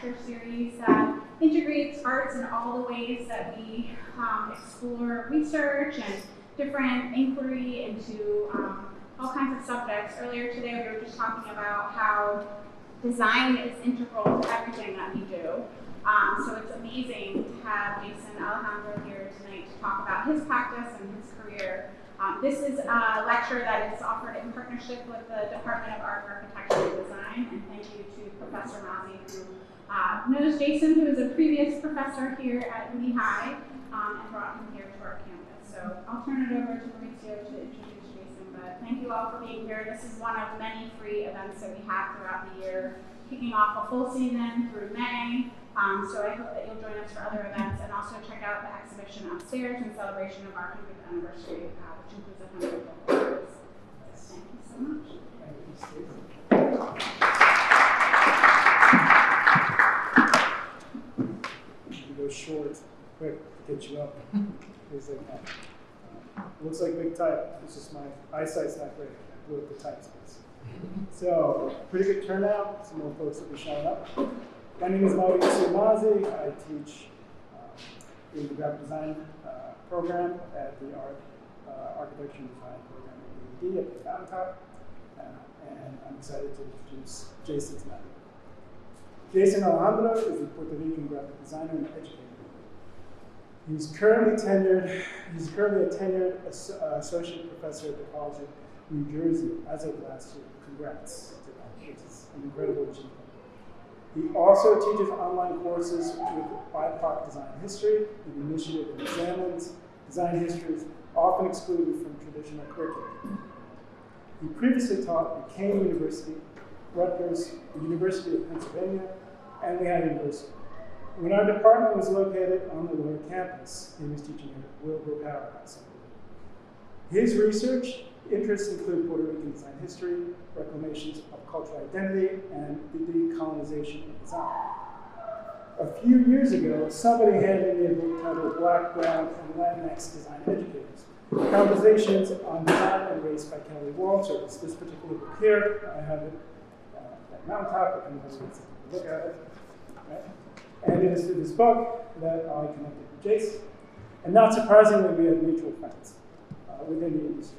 lecture series that integrates arts in all the ways that we explore research and different inquiry into all kinds of subjects. Earlier today, we were just talking about how design is integral to everything that we do. So it's amazing to have Jason Alejandro here tonight to talk about his practice and his career. This is a lecture that is offered in partnership with the Department of Art, Architecture, and Design, and thank you to Professor Mazzi, who knows Jason, who is a previous professor here at Lehigh, and brought him here to our campus. So I'll turn it over to Mauricio to introduce Jason, but thank you all for being here. This is one of many free events that we have throughout the year, kicking off a full season through May. So I hope that you'll join us for other events, and also check out the exhibition upstairs in celebration of our 100th anniversary, which includes 100 billboards. Thank you so much. You go short, quick, to get you up. Things like that. Looks like big type. It's just my eyesight's not great. I blew up the type space. So, pretty good turnout. Some more folks will be showing up. My name is Lorenzo Homar. I teach in the graphic design program at the architecture and design program at the at the Mountaintop. And I'm excited to introduce Jason tonight. Jason Alejandro is a Puerto Rican graphic designer and educator. He's currently a tenured associate professor at the College of New Jersey as of last year. Congrats to that. It's an incredible achievement. He also teaches online courses with BIPOC design history, an initiative that examines design histories often excluded from traditional curriculum. He previously taught at Kane University, Rutgers, the University of Pennsylvania, and Lehigh University. When our department was located on the lower campus, he was teaching at Wilbur Powerhouse. His research interests include Puerto Rican design history, reclamations of cultural identity, and the decolonization of design. A few years ago, somebody handed me a book titled Black, Brown, and Latinx Design Educators, Conversations on Design and Race by Kelly Walters. This particular book here, I have it at Mountaintop, and you can look at it. Right? And it is through this book that I connected with Jason. And not surprisingly, we have mutual friends within the industry.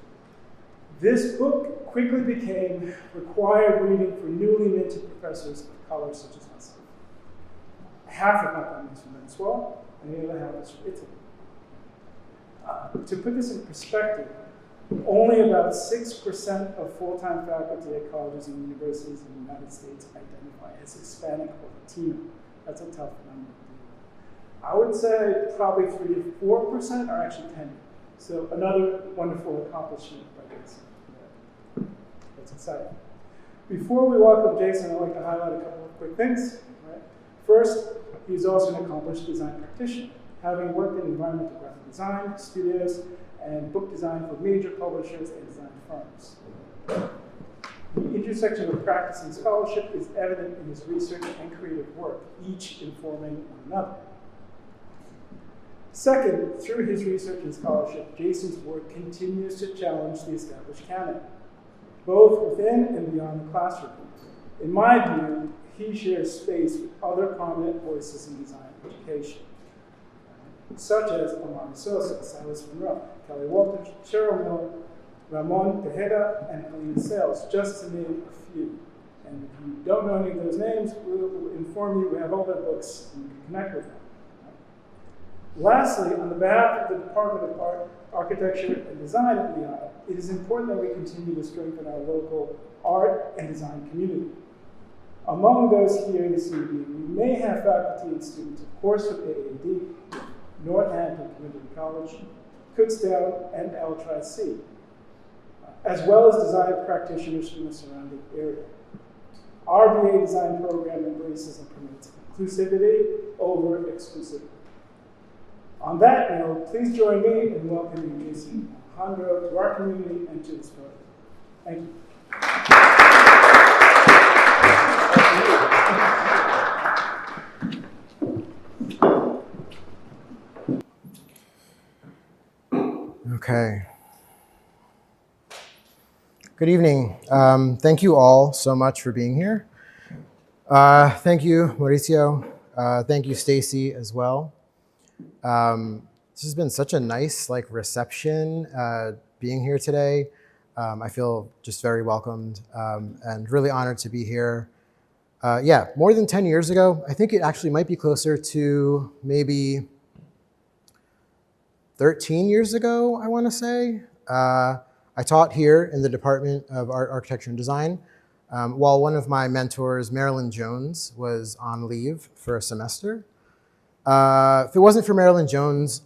This book quickly became required reading for newly minted professors of color such as myself. Half of my family is from Venezuela, and the other half is from Italy. To put this in perspective, only about 6% of full-time faculty at colleges and universities in the United States identify as Hispanic or Latino. That's a tough number. I would say probably 3 to 4% are actually tenured. So another wonderful accomplishment by Jason. That's exciting. Before we welcome Jason, I'd like to highlight a couple of quick things. Right? First, he's also an accomplished design practitioner, having worked in environmental graphic design, studios, and book design for major publishers and design firms. The intersection of practice and scholarship is evident in his research and creative work, each informing one another. Second, through his research and scholarship, Jason's work continues to challenge the established canon, both within and beyond the classroom. In my view, he shares space with other prominent voices in design education, such as Amari Sosa, Silas Monroe, Kelly Walters, Cheryl Miller, Ramon Tejeda, and Helena Sales, just to name a few. And if you don't know any of those names, we'll inform you. We have all their books, and you can connect with them. Lastly, on the behalf of the Department of Art, Architecture, and Design at Lehigh, it is important that we continue to strengthen our local art and design community. Among those here this evening, we may have faculty and students, of course, from AAD, Northampton Community College, Kutztown, and L-Tri-C, as well as design practitioners from the surrounding area. Our BA design program embraces and promotes inclusivity over exclusivity. On that note, please join me in welcoming Jason Alejandro to our community and to this program. Thank you. Okay. Good evening. Thank you all so much for being here. Thank you, Mauricio. Thank you, Stacy, as well. This has been such a nice reception being here today. I feel just very welcomed and really honored to be here. Yeah, more than 10 years ago, I think it actually might be closer to maybe 13 years ago, I want to say. I taught here in the Department of Art, Architecture, and Design while one of my mentors, Marilyn Jones, was on leave for a semester. If it wasn't for Marilyn Jones,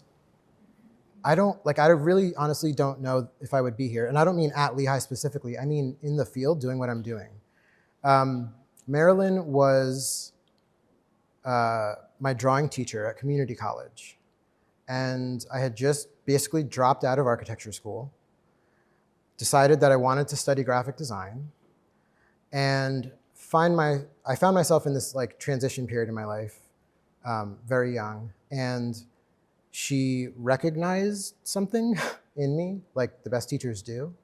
I really honestly don't know if I would be here. And I don't mean at Lehigh specifically, I mean in the field doing what I'm doing. Marilyn was my drawing teacher at community college. And I had just basically dropped out of architecture school, decided that I wanted to study graphic design, and I found myself in this transition period in my life, very young, and she recognized something in me, like the best teachers do.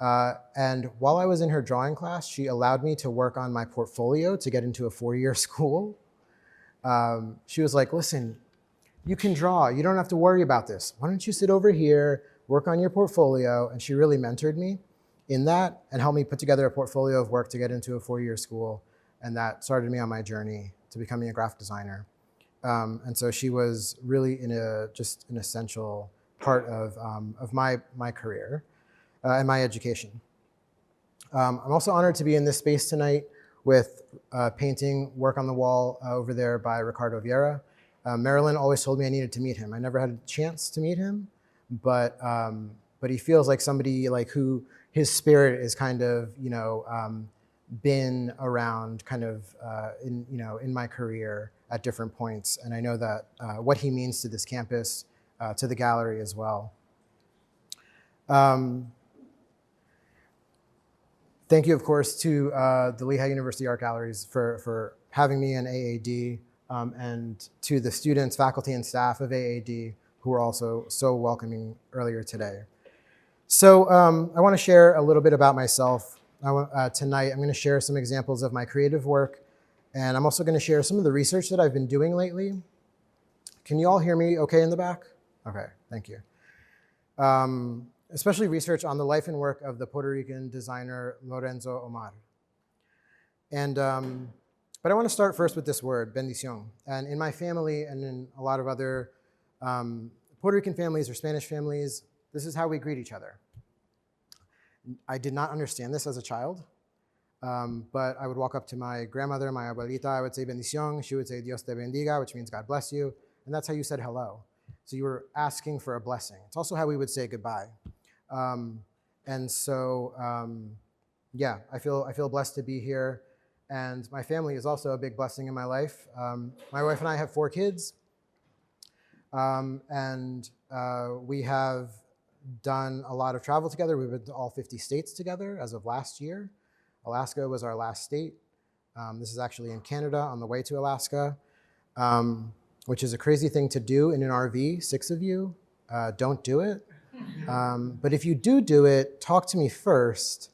And while I was in her drawing class, she allowed me to work on my portfolio to get into a 4-year school. She was like, listen, you can draw, you don't have to worry about this. Why don't you sit over here, work on your portfolio? And she really mentored me in that and helped me put together a portfolio of work to get into a 4-year school. And that started me on my journey to becoming a graphic designer. And so she was really just an essential part of my career and my education. I'm also honored to be in this space tonight with painting work on the wall over there by Ricardo Vieira. Marilyn always told me I needed to meet him. I never had a chance to meet him, but he feels like somebody who his spirit is kind of been around kind of in my career at different points, and I know that what he means to this campus, to the gallery as well. Thank you, of course, to the Lehigh University Art Galleries for having me in AAD. And to the students, faculty, and staff of AAD who were also so welcoming earlier today. So I want to share a little bit about myself. Tonight, I'm going to share some examples of my creative work, and I'm also going to share some of the research that I've been doing lately. Can you all hear me okay in the back? Okay, thank you. Especially research on the life and work of the Puerto Rican designer Lorenzo Homar. And but I want to start first with this word, bendición. And in my family and in a lot of other Puerto Rican families or Spanish families, this is how we greet each other. I did not understand this as a child, but I would walk up to my grandmother, my abuelita, I would say bendición. She would say Dios te bendiga, which means God bless you. And that's how you said hello. So you were asking for a blessing. It's also how we would say goodbye. And so, yeah, I feel blessed to be here. And my family is also a big blessing in my life. My wife and I have 4 kids. And we have done a lot of travel together. We've been to all 50 states together as of last year. Alaska was our last state. This is actually in Canada on the way to Alaska, which is a crazy thing to do in an RV, 6 of you. Don't do it. But if you do it, talk to me first,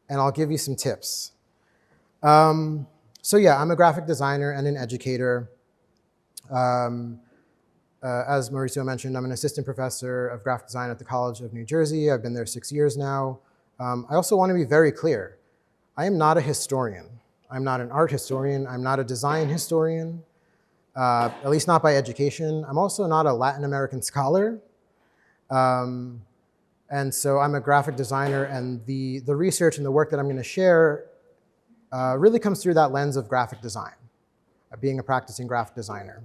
and I'll give you some tips. So yeah, I'm a graphic designer and an educator. As Mauricio mentioned, I'm an assistant professor of graphic design at the College of New Jersey. I've been there 6 years now. I also want to be very clear. I am not a historian. I'm not an art historian. I'm not a design historian, at least not by education. I'm also not a Latin American scholar. And so I'm a graphic designer, and the research and the work that I'm going to share really comes through that lens of graphic design, being a practicing graphic designer.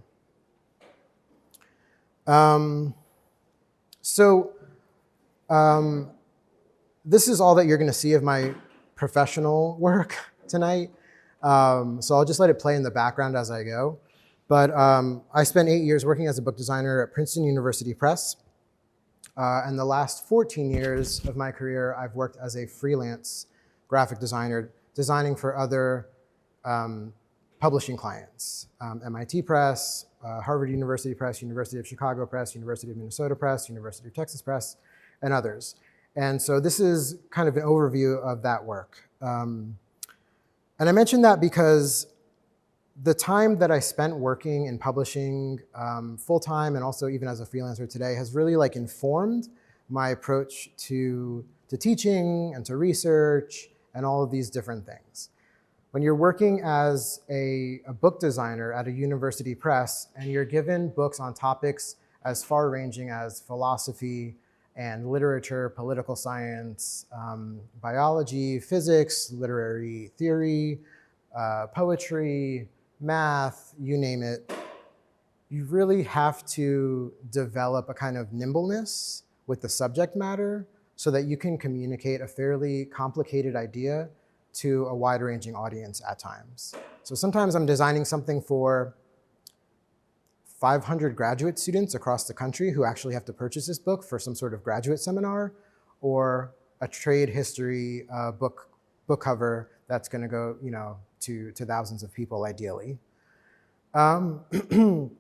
This is all that you're going to see of my professional work tonight. So I'll just let it play in the background as I go. But I spent 8 years working as a book designer at Princeton University Press. And the last 14 years of my career, I've worked as a freelance graphic designer, designing for other publishing clients, MIT Press, Harvard University Press, University of Chicago Press, University of Minnesota Press, University of Texas Press, and others. And so this is kind of an overview of that work. And I mention that because the time that I spent working in publishing full-time and also even as a freelancer today has really like informed my approach to teaching and to research and all of these different things. When you're working as a book designer at a university press and you're given books on topics as far-ranging as philosophy and literature, political science, biology, physics, literary theory, poetry, math, you name it, you really have to develop a kind of nimbleness with the subject matter so that you can communicate a fairly complicated idea to a wide-ranging audience at times. So sometimes I'm designing something for 500 graduate students across the country who actually have to purchase this book for some sort of graduate seminar, or a trade history book cover that's going to go, to thousands of people ideally. And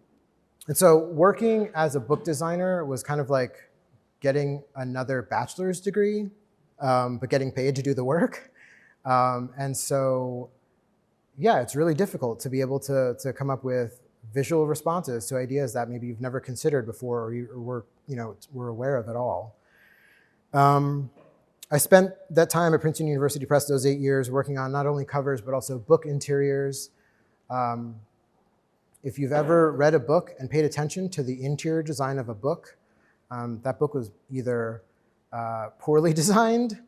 so working as a book designer was kind of like getting another bachelor's degree, but getting paid to do the work. And so, yeah, it's really difficult to be able to come up with visual responses to ideas that maybe you've never considered before or were aware of at all. I spent that time at Princeton University Press, those 8 years, working on not only covers, but also book interiors. If you've ever read a book and paid attention to the interior design of a book, that book was either poorly designed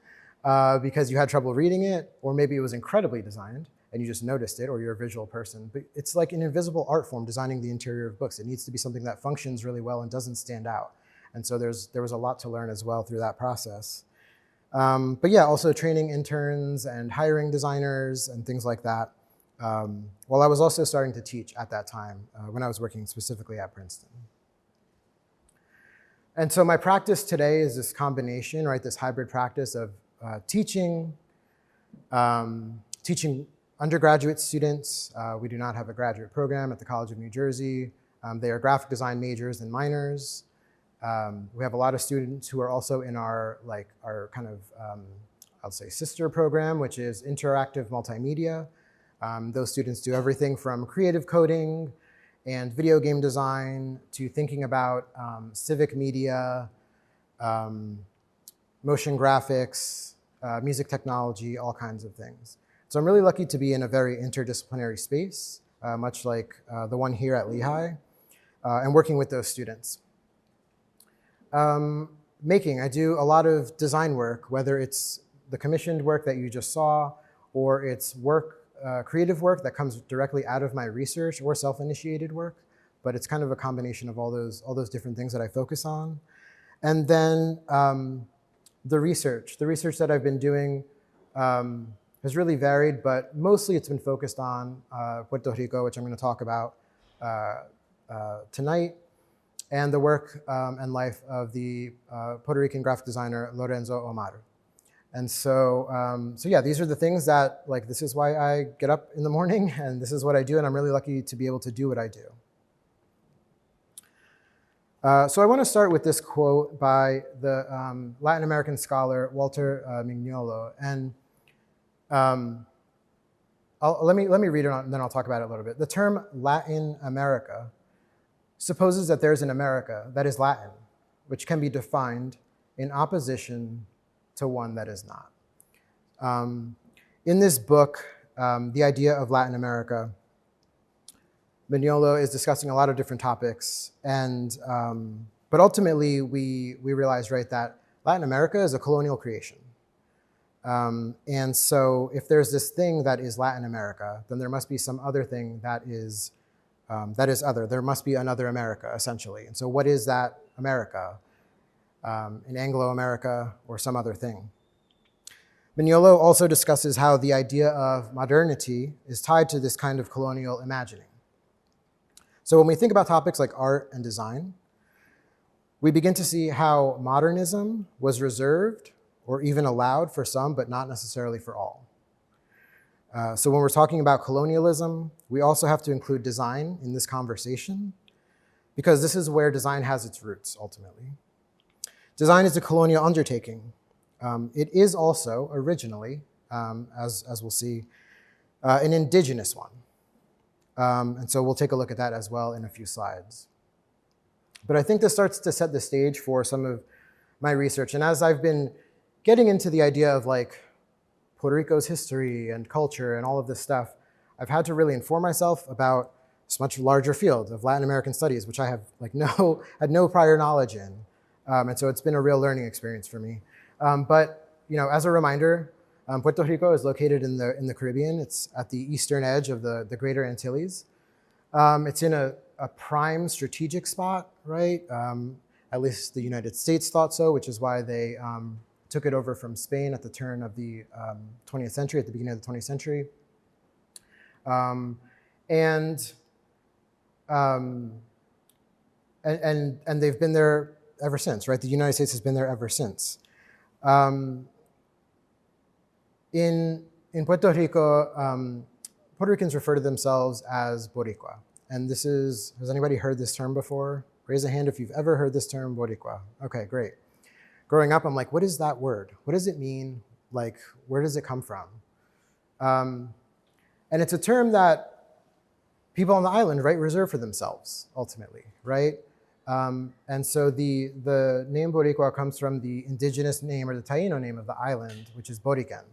because you had trouble reading it, or maybe it was incredibly designed and you just noticed it, or you're a visual person. But it's like an invisible art form, designing the interior of books. It needs to be something that functions really well and doesn't stand out. And so there was a lot to learn as well through that process. But yeah, also training interns and hiring designers and things like that. While I was also starting to teach at that time when I was working specifically at Princeton. And so my practice today is this combination, right? This hybrid practice of teaching undergraduate students. We do not have a graduate program at the College of New Jersey. They are graphic design majors and minors. We have a lot of students who are also in our kind of, I'll say, sister program, which is interactive multimedia. Those students do everything from creative coding and video game design to thinking about civic media, motion graphics, music technology, all kinds of things. So I'm really lucky to be in a very interdisciplinary space, much like the one here at Lehigh, and working with those students. I do a lot of design work, whether it's the commissioned work that you just saw, or it's work, creative work that comes directly out of my research, or self-initiated work. But it's kind of a combination of all those different things that I focus on. And then the research that I've been doing has really varied, but mostly it's been focused on Puerto Rico, which I'm going to talk about tonight, and the work and life of the Puerto Rican graphic designer Lorenzo Homar. And so yeah, these are the things that, this is why I get up in the morning, and this is what I do, and I'm really lucky to be able to do what I do. So I want to start with this quote by the Latin American scholar Walter Mignolo, and let me read it, and then I'll talk about it a little bit. The term Latin America supposes that there's an America that is Latin, which can be defined in opposition to one that is not. In this book, The Idea of Latin America, Mignolo is discussing a lot of different topics, and but ultimately we realized, right, that Latin America is a colonial creation. And so if there's this thing that is Latin America, then there must be some other thing that is other. There must be another America, essentially. And so what is that America? In Anglo-America or some other thing? Mignolo also discusses how the idea of modernity is tied to this kind of colonial imagining. So when we think about topics like art and design, we begin to see how modernism was reserved or even allowed for some, but not necessarily for all. So when we're talking about colonialism, we also have to include design in this conversation, because this is where design has its roots, ultimately. Design is a colonial undertaking. It is also originally, as we'll see, an indigenous one. And so we'll take a look at that as well in a few slides. But I think this starts to set the stage for some of my research. And as I've been getting into the idea of like Puerto Rico's history and culture and all of this stuff, I've had to really inform myself about this much larger field of Latin American studies, which I have like had no prior knowledge in. And so it's been a real learning experience for me. But as a reminder, Puerto Rico is located in the Caribbean. It's at the eastern edge of the Greater Antilles. It's in a prime strategic spot, right? At least the United States thought so, which is why they took it over from Spain at the turn of the 20th century, at the beginning of the 20th century. And they've been there ever since, right? The United States has been there ever since. In Puerto Rico, Puerto Ricans refer to themselves as Boricua. And has anybody heard this term before? Raise a hand if you've ever heard this term, Boricua. Okay, great. Growing up, I'm like, what is that word? What does it mean? Like, where does it come from? And it's a term that people on the island, right, reserve for themselves, ultimately, right? And so the name Boricua comes from the indigenous name or the Taino name of the island, which is Borican.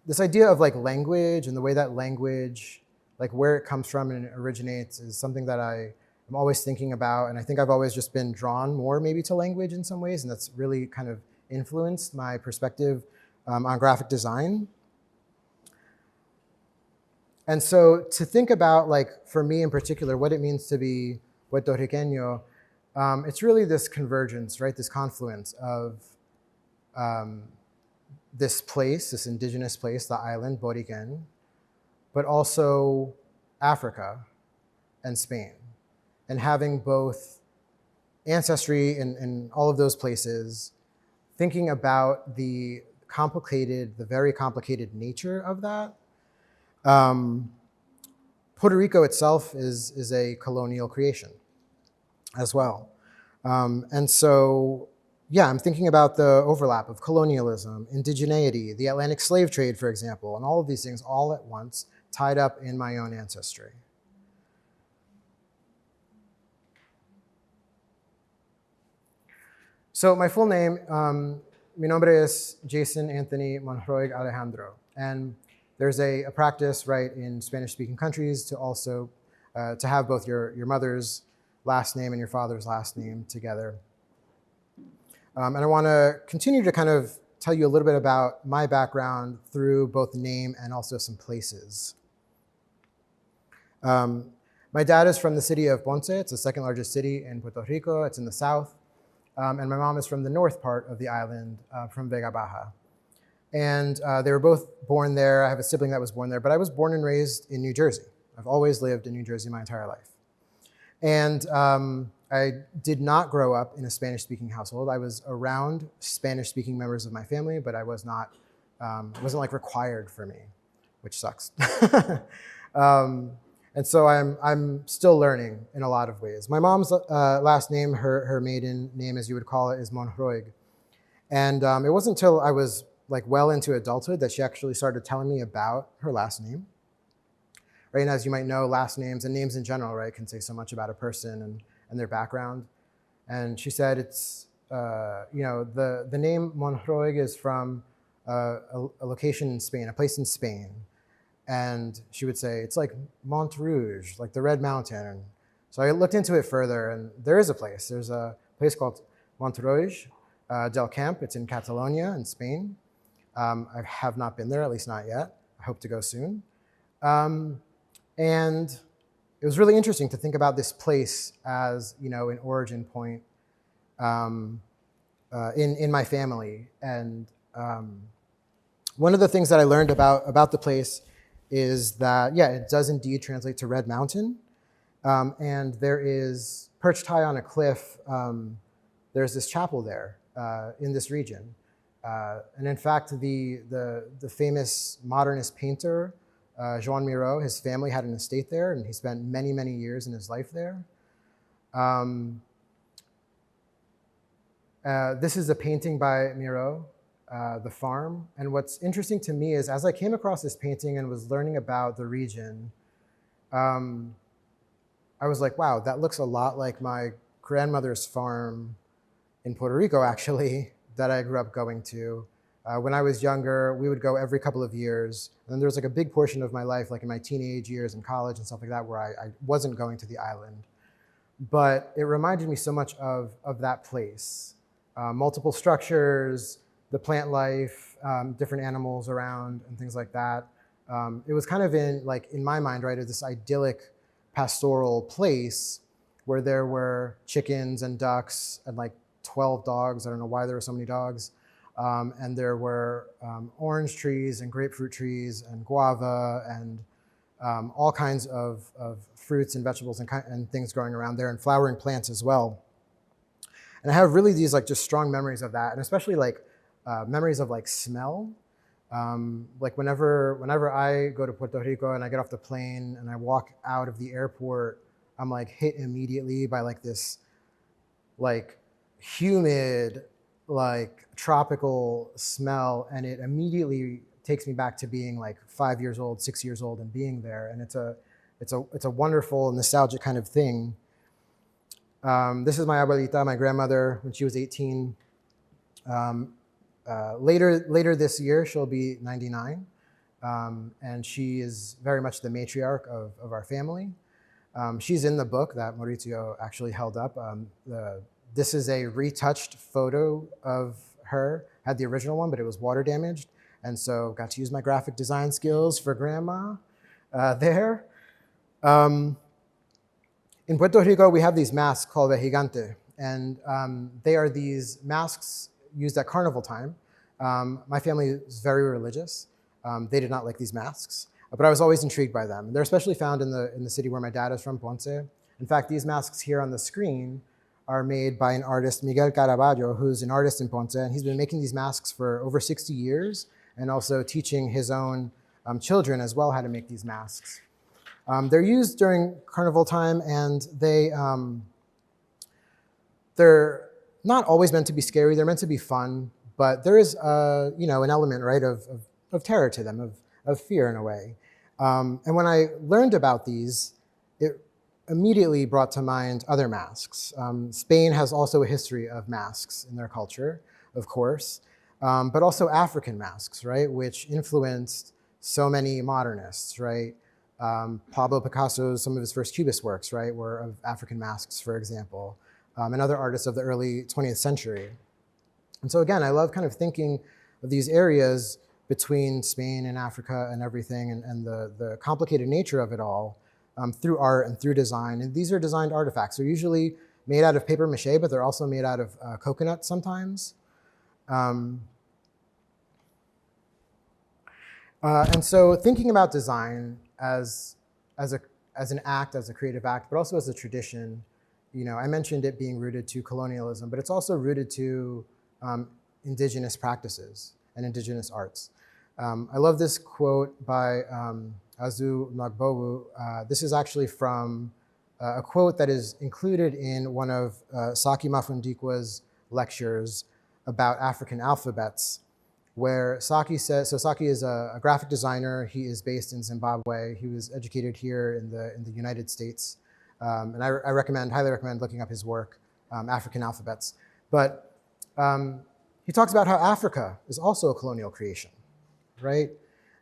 This idea of like language and the way that language, like where it comes from and it originates, is something that I am always thinking about. And I think I've always just been drawn more maybe to language in some ways. And that's really kind of influenced my perspective on graphic design. And so to think about, like, for me in particular, what it means to be Puerto Riqueño, it's really this convergence, right? This confluence of this place, this indigenous place, the island, Borican, but also Africa and Spain. And having both ancestry in all of those places, thinking about the very complicated nature of that. Puerto Rico itself is a colonial creation as well. And so, yeah, I'm thinking about the overlap of colonialism, indigeneity, the Atlantic slave trade, for example, and all of these things all at once tied up in my own ancestry. So my full name, mi nombre es Jason Anthony Monroig Alejandro. And there's a practice, right, in Spanish-speaking countries to also to have both your mother's last name and your father's last name together. And I want to continue to kind of tell you a little bit about my background through both name and also some places. My dad is from the city of Ponce. It's the second largest city in Puerto Rico. It's in the south. And my mom is from the north part of the island, from Vega Baja. And they were both born there. I have a sibling that was born there, but I was born and raised in New Jersey. I've always lived in New Jersey my entire life. And I did not grow up in a Spanish-speaking household. I was around Spanish-speaking members of my family, but I was not, wasn't like required for me, which sucks. And so I'm still learning in a lot of ways. My mom's last name, her maiden name, as you would call it, is Monroig. And it wasn't until I was like well into adulthood that she actually started telling me about her last name. Right, and as you might know, last names and names in general, right, can say so much about a person and their background. And she said it's, the name Monroig is from a location in Spain, a place in Spain. And she would say, it's like Mont Rouge, like the Red Mountain. And so I looked into it further, and there is a place. There's a place called Montroig del Camp. It's in Catalonia in Spain. I have not been there, at least not yet. I hope to go soon. And it was really interesting to think about this place as, an origin point in my family. And one of the things that I learned about the place is that, yeah, it does indeed translate to Red Mountain. And there is, perched high on a cliff, there's this chapel there in this region. And in fact, the famous modernist painter, Joan Miró, his family had an estate there, and he spent many, many years in his life there. This is a painting by Miró, the farm. And what's interesting to me is as I came across this painting and was learning about the region, I was like, wow, that looks a lot like my grandmother's farm in Puerto Rico, actually, that I grew up going to. When I was younger, we would go every couple of years. And then there was like a big portion of my life, like in my teenage years in college and stuff like that, where I wasn't going to the island. But it reminded me so much of that place. Multiple structures, the plant life, different animals around and things like that. It was kind of in my mind, right, this idyllic pastoral place where there were chickens and ducks and like 12 dogs. I don't know why there were so many dogs. And there were orange trees and grapefruit trees and guava and all kinds of fruits and vegetables and things growing around there, and flowering plants as well. And I have really these like just strong memories of that, and especially like memories of like smell. Like whenever I go to Puerto Rico and I get off the plane and I walk out of the airport, I'm like hit immediately by like this like humid, like tropical smell, and it immediately takes me back to being like 5 years old, 6 years old, and being there. And it's a wonderful nostalgic kind of thing. This is my abuelita, my grandmother, when she was 18. Later this year, she'll be 99, and she is very much the matriarch of our family. She's in the book that Mauricio actually held up. This is a retouched photo of her. I had the original one, but it was water damaged, and so got to use my graphic design skills for grandma there. In Puerto Rico, we have these masks called a gigante, and they are these masks used at carnival time. My family is very religious. They did not like these masks, but I was always intrigued by them. They're especially found in the city where my dad is from, Ponce. In fact, these masks here on the screen are made by an artist, Miguel Caraballo, who's an artist in Ponce, and he's been making these masks for over 60 years, and also teaching his own children as well how to make these masks. They're used during carnival time, and they're not always meant to be scary. They're meant to be fun, but there is an element, right, of terror to them, of fear in a way. And when I learned about these, it immediately brought to mind other masks. Spain has also a history of masks in their culture, of course, but also African masks, right, which influenced so many modernists, right? Pablo Picasso's, some of his first Cubist works, right, were of African masks, for example, and other artists of the early 20th century. And so again, I love kind of thinking of these areas between Spain and Africa and everything, and the complicated nature of it all through art and through design. And these are designed artifacts. They're usually made out of paper mache, but they're also made out of coconut sometimes. And so thinking about design as an act, as a creative act, but also as a tradition, I mentioned it being rooted to colonialism, but it's also rooted to indigenous practices and indigenous arts. I love this quote by Azu Nagbogu. This is actually from a quote that is included in one of Saki Mafundikwa's lectures about African alphabets, where Saki says, so Saki is a graphic designer. He is based in Zimbabwe. He was educated here in the United States. And I highly recommend looking up his work, African alphabets. But he talks about how Africa is also a colonial creation, right?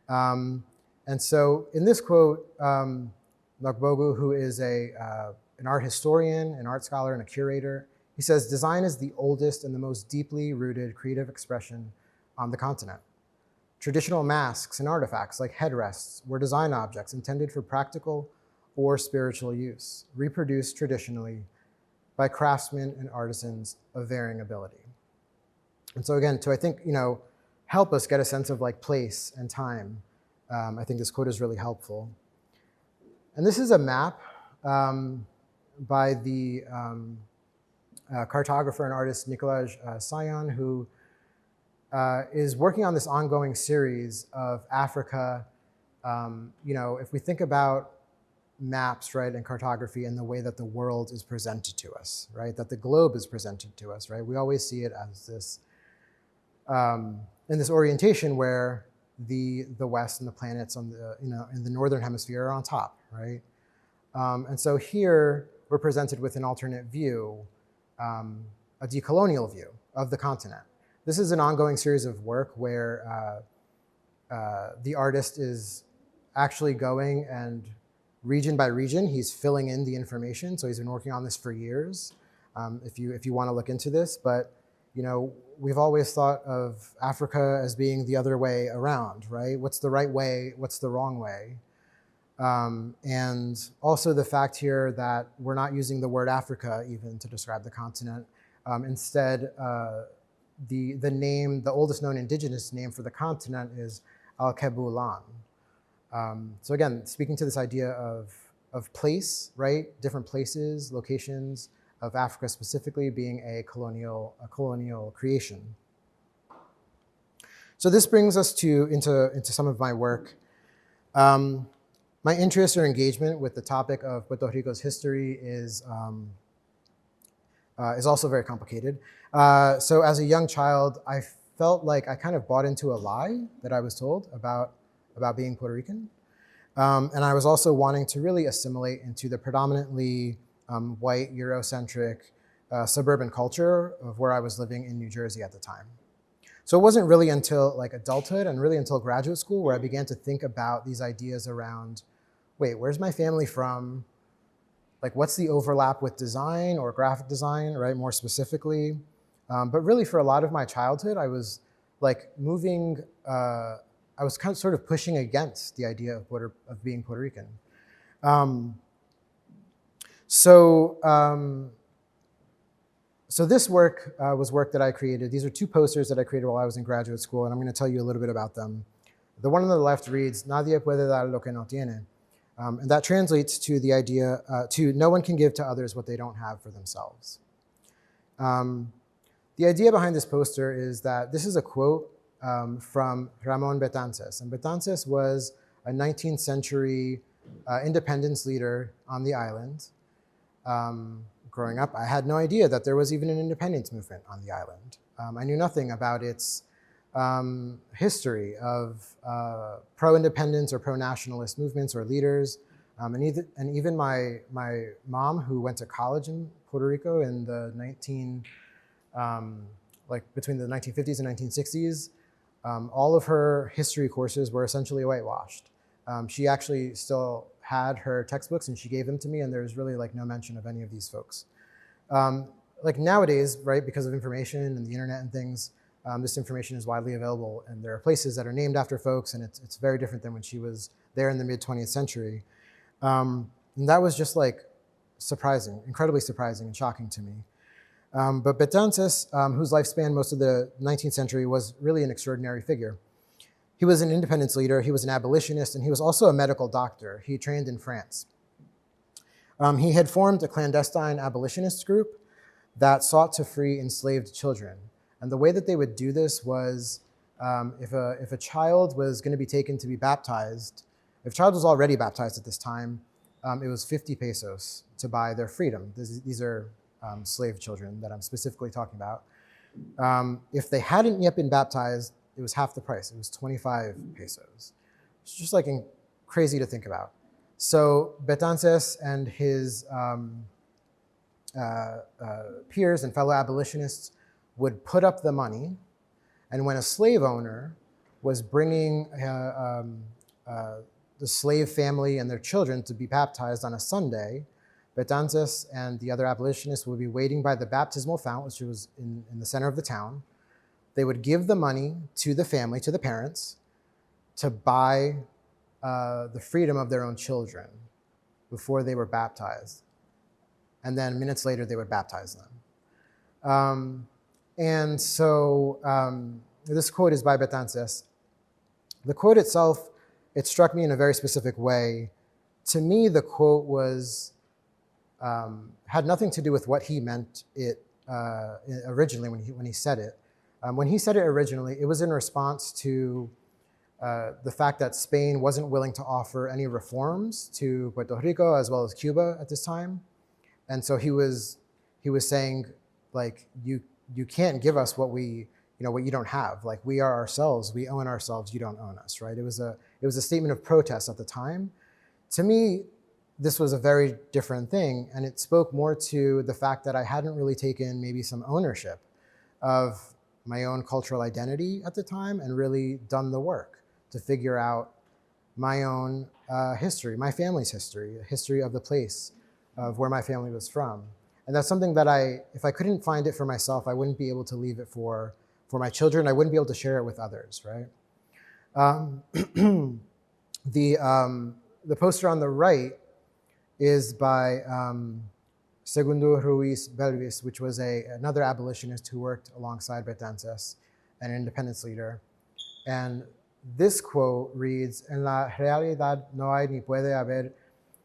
And so in this quote, Nagbogu, who is an art historian, an art scholar, and a curator, he says, design is the oldest and the most deeply rooted creative expression on the continent. Traditional masks and artifacts like headrests were design objects intended for practical or spiritual use, reproduced traditionally by craftsmen and artisans of varying ability. And so again, to I think, help us get a sense of like place and time, I think this quote is really helpful. And this is a map by the cartographer and artist Nicolas Sayon, who is working on this ongoing series of Africa. If we think about maps, right, and cartography and the way that the world is presented to us, right, that the globe is presented to us, right, we always see it as this in this orientation where the West and the planets on the, in the northern hemisphere are on top, right? And so here we're presented with an alternate view, a decolonial view of the continent. This is an ongoing series of work where the artist is actually going and region by region, he's filling in the information. So he's been working on this for years. If you want to look into this, but we've always thought of Africa as being the other way around, right? What's the right way? What's the wrong way? And also the fact here that we're not using the word Africa even to describe the continent. Instead, the oldest known indigenous name for the continent is Al-Kebulan. So again, speaking to this idea of place, right? Different places, locations of Africa specifically being a colonial creation. So this brings us into some of my work. My interest or engagement with the topic of Puerto Rico's history is also very complicated. So as a young child, I felt like I kind of bought into a lie that I was told about being Puerto Rican. And I was also wanting to really assimilate into the predominantly white, Eurocentric, suburban culture of where I was living in New Jersey at the time. So it wasn't really until like adulthood and really until graduate school where I began to think about these ideas around, wait, where's my family from? Like, what's the overlap with design or graphic design, right, more specifically? But really for a lot of my childhood, I was like moving, I was kind of sort of pushing against the idea of being Puerto Rican. So this work was work that I created. These are two posters that I created while I was in graduate school, and I'm going to tell you a little bit about them. The one on the left reads, "Nadie puede dar lo que no tiene." And that translates to the idea, no one can give to others what they don't have for themselves. The idea behind this poster is that this is a quote from Ramon Betances. And Betances was a 19th century independence leader on the island. Growing up, I had no idea that there was even an independence movement on the island. I knew nothing about its history of pro-independence or pro-nationalist movements or leaders. And even my mom, who went to college in Puerto Rico in the between the 1950s and 1960s, all of her history courses were essentially whitewashed. She actually still had her textbooks and she gave them to me, and there's really like no mention of any of these folks. Like nowadays, right, because of information and the internet and things, this information is widely available, and there are places that are named after folks, and it's very different than when she was there in the mid-20th century. And that was just like surprising, incredibly surprising and shocking to me. But Betances, whose lifespan most of the 19th century, was really an extraordinary figure. He was an independence leader, he was an abolitionist, and he was also a medical doctor. He trained in France. He had formed a clandestine abolitionist group that sought to free enslaved children. And the way that they would do this was if a child was going to be taken to be baptized, if a child was already baptized at this time, it was 50 pesos to buy their freedom. These are slave children that I'm specifically talking about. If they hadn't yet been baptized, it was half the price. It was 25 pesos. It's just like crazy to think about. So Betances and his peers and fellow abolitionists would put up the money, and when a slave owner was bringing the slave family and their children to be baptized on a Sunday, Betances and the other abolitionists would be waiting by the baptismal fount, which was in the center of the town. They would give the money to the family, to the parents, to buy the freedom of their own children before they were baptized. And then minutes later, they would baptize them. And so this quote is by Betances. The quote itself, it struck me in a very specific way. To me, the quote had nothing to do with what he meant it originally when he said it. When he said it originally, it was in response to the fact that Spain wasn't willing to offer any reforms to Puerto Rico as well as Cuba at this time. And so he was saying, like, you can't give us what we what you don't have. Like, we are ourselves, we own ourselves, you don't own us, right? It was a statement of protest at the time. To me, this was a very different thing, and it spoke more to the fact that I hadn't really taken maybe some ownership of my own cultural identity at the time and really done the work to figure out my own history, my family's history, a history of the place of where my family was from. And that's something that if I couldn't find it for myself, I wouldn't be able to leave it for my children. I wouldn't be able to share it with others, right? The poster on the right is by Segundo Ruiz Belvis, which was another abolitionist who worked alongside Betances, an independence leader. And this quote reads, "En la realidad no hay ni puede haber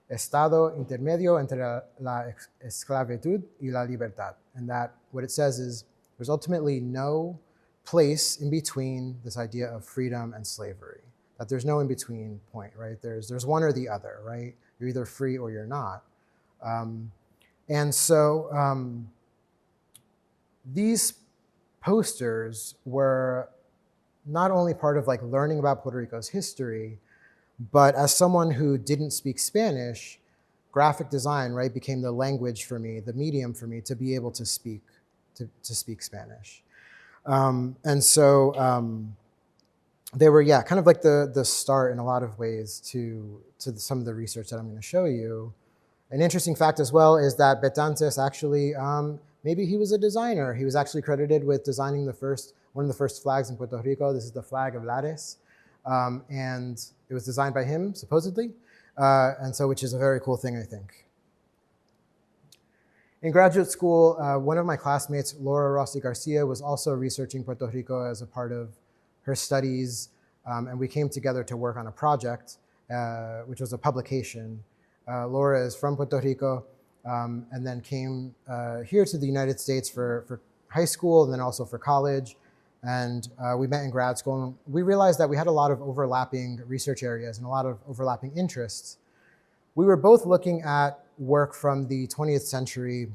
estado intermedio entre la esclavitud y la libertad." And that what it says is there's ultimately no place in between this idea of freedom and slavery, that there's no in-between point, right? There's one or the other, right? You're either free or you're not. And so these posters were not only part of like learning about Puerto Rico's history, but as someone who didn't speak Spanish, graphic design, right, became the language for me, the medium for me to be able to speak Spanish. And so they were, kind of like the start in a lot of ways to some of the research that I'm going to show you. An interesting fact as well is that Betances actually, maybe he was a designer. He was actually credited with designing one of the first flags in Puerto Rico. This is the flag of Lares. And it was designed by him, supposedly. And so, which is a very cool thing, I think. In graduate school, one of my classmates, Laura Rossi Garcia, was also researching Puerto Rico as a part of her studies. And we came together to work on a project, which was a publication. Laura is from Puerto Rico and then came here to the United States for high school and then also for college. And we met in grad school, and we realized that we had a lot of overlapping research areas and a lot of overlapping interests. We were both looking at work from the 20th century.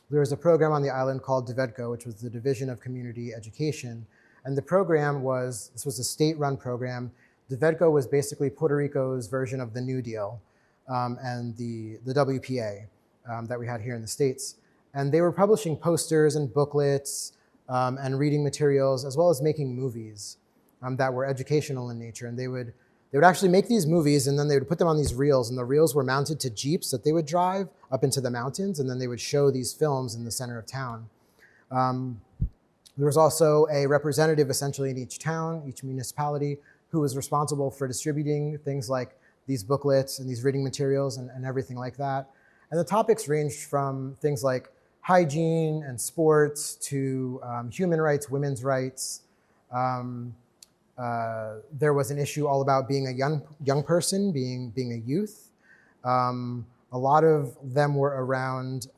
There was a program on the island called DVEDCO, which was the Division of Community Education. And the program this was a state-run program. DVEDCO was basically Puerto Rico's version of the New Deal and the WPA that we had here in the States. And they were publishing posters and booklets and reading materials, as well as making movies that were educational in nature. And they would actually make these movies, and then they would put them on these reels, and the reels were mounted to Jeeps that they would drive up into the mountains, and then they would show these films in the center of town. There was also a representative essentially in each town, each municipality, who was responsible for distributing things like these booklets and these reading materials and everything like that. And the topics ranged from things like hygiene and sports to human rights, women's rights. There was an issue all about being a young person, being a youth. A lot of them were around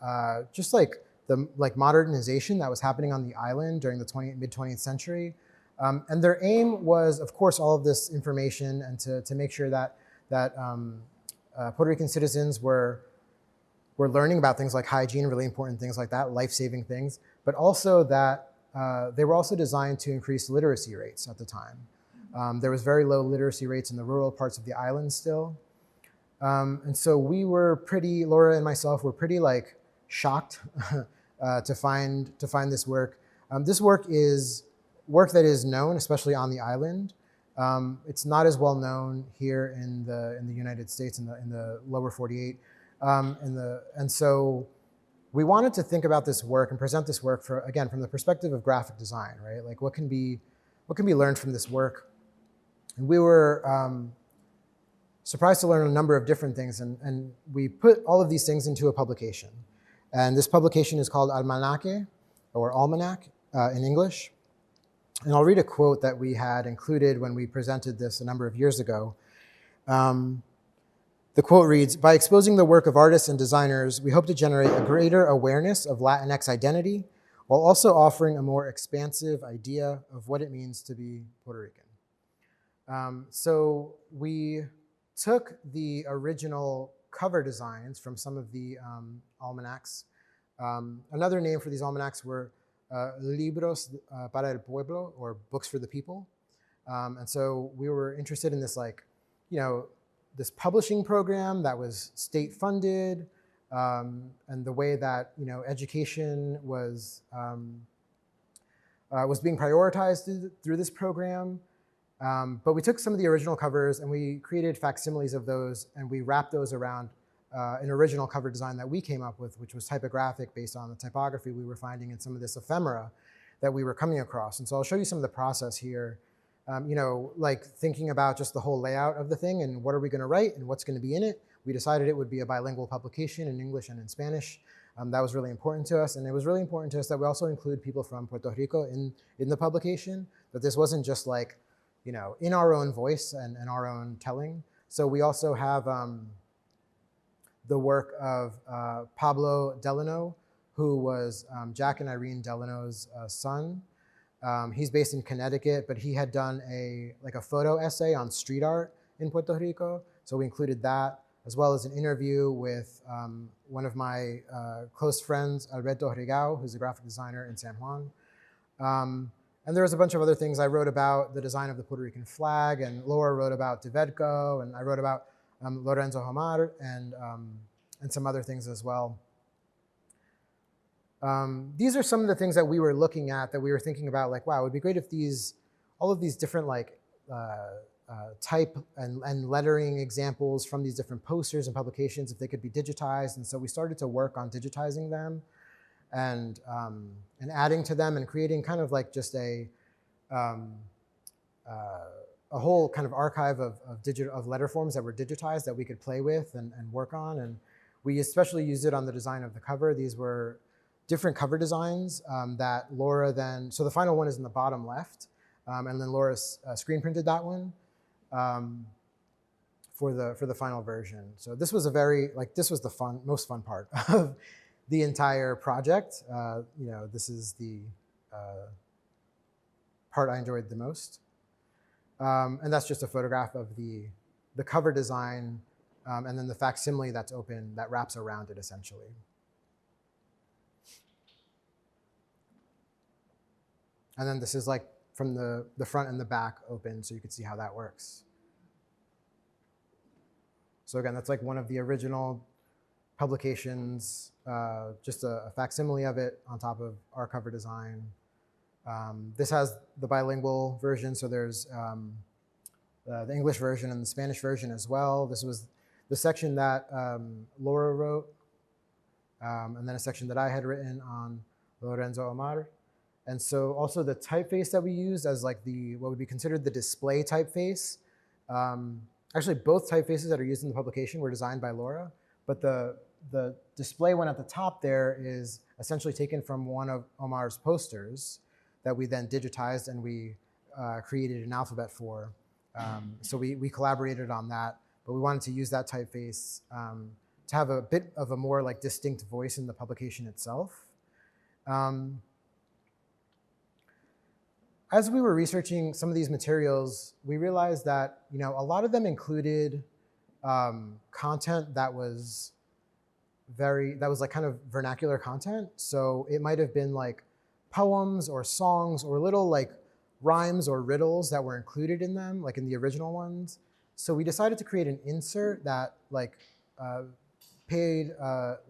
just like the modernization that was happening on the island during the mid-20th century. And their aim was, of course, all of this information and to make sure that Puerto Rican citizens were learning about things like hygiene, really important things like that, life-saving things, but also that they were also designed to increase literacy rates at the time. There was very low literacy rates in the rural parts of the island still. And so we were Laura and myself were pretty shocked to find this work. This work is work that is known, especially on the island. It's not as well known here in the United States, in the lower 48. And so we wanted to think about this work and present this work again from the perspective of graphic design, right? Like what can be learned from this work? And we were surprised to learn a number of different things, and we put all of these things into a publication. And this publication is called Almanaque, or Almanac in English. And I'll read a quote that we had included when we presented this a number of years ago. The quote reads, "By exposing the work of artists and designers, we hope to generate a greater awareness of Latinx identity, while also offering a more expansive idea of what it means to be Puerto Rican." So we took the original cover designs from some of the almanacs. Another name for these almanacs were libros para el pueblo, or books for the people. And so we were interested in this, like, you know, this publishing program that was state funded, and the way that, you know, education was being prioritized through this program. But we took some of the original covers and we created facsimiles of those, and we wrapped those around an original cover design that we came up with, which was typographic based on the typography we were finding in some of this ephemera that we were coming across. And so I'll show you some of the process here. You know, like thinking about just the whole layout of the thing and what are we going to write and what's going to be in it. We decided it would be a bilingual publication in English and in Spanish. That was really important to us. And it was really important to us that we also include people from Puerto Rico in the publication, that this wasn't just like, you know, in our own voice and our own telling. So we also have the work of Pablo Delano, who was Jack and Irene Delano's son. He's based in Connecticut, but he had done a photo essay on street art in Puerto Rico. So we included that, as well as an interview with one of my close friends, Alberto Rigao, who's a graphic designer in San Juan. And there was a bunch of other things. I wrote about the design of the Puerto Rican flag, and Laura wrote about Divedco, and I wrote about Lorenzo Homar and some other things as well. These are some of the things that we were looking at, that we were thinking about, like, wow, it would be great if all of these different like type and lettering examples from these different posters and publications, if they could be digitized. And so we started to work on digitizing them and adding to them and creating kind of like just a whole kind of archive of letter forms that were digitized that we could play with and work on. And we especially used it on the design of the cover. These were different cover designs that Laura then, so the final one is in the bottom left, and then Laura screen printed that one for the final version. So this was this was the most fun part of the entire project. You know, this is the part I enjoyed the most. And that's just a photograph of the cover design, and then the facsimile that's open, that wraps around it essentially. And then this is like from the front and the back open, so you can see how that works. So again, that's like one of the original publications, just a facsimile of it on top of our cover design. This has the bilingual version, so there's the English version and the Spanish version as well. This was the section that Laura wrote, and then a section that I had written on Lorenzo Homar. And so also the typeface that we used as like what would be considered the display typeface. Actually, both typefaces that are used in the publication were designed by Laura, but the display one at the top there is essentially taken from one of Omar's posters that we then digitized and we created an alphabet for. So we collaborated on that, but we wanted to use that typeface to have a bit of a more like distinct voice in the publication itself. As we were researching some of these materials, we realized that, you know, a lot of them included content that was like kind of vernacular content. So it might have been like poems or songs or little like rhymes or riddles that were included in them, like in the original ones. So we decided to create an insert that like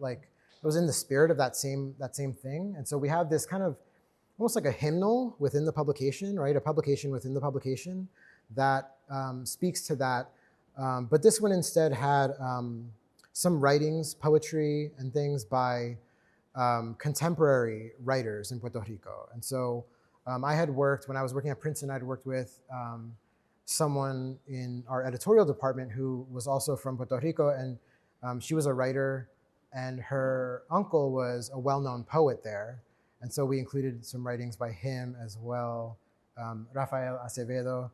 like it was in the spirit of that same thing. And so we have this kind of almost like a hymnal within the publication, right? A publication within the publication that speaks to that. But this one instead had some writings, poetry, and things by contemporary writers in Puerto Rico. And so I had worked, when I was working at Princeton, I'd worked with someone in our editorial department who was also from Puerto Rico, and she was a writer, and her uncle was a well-known poet there. And so we included some writings by him as well, Rafael Acevedo.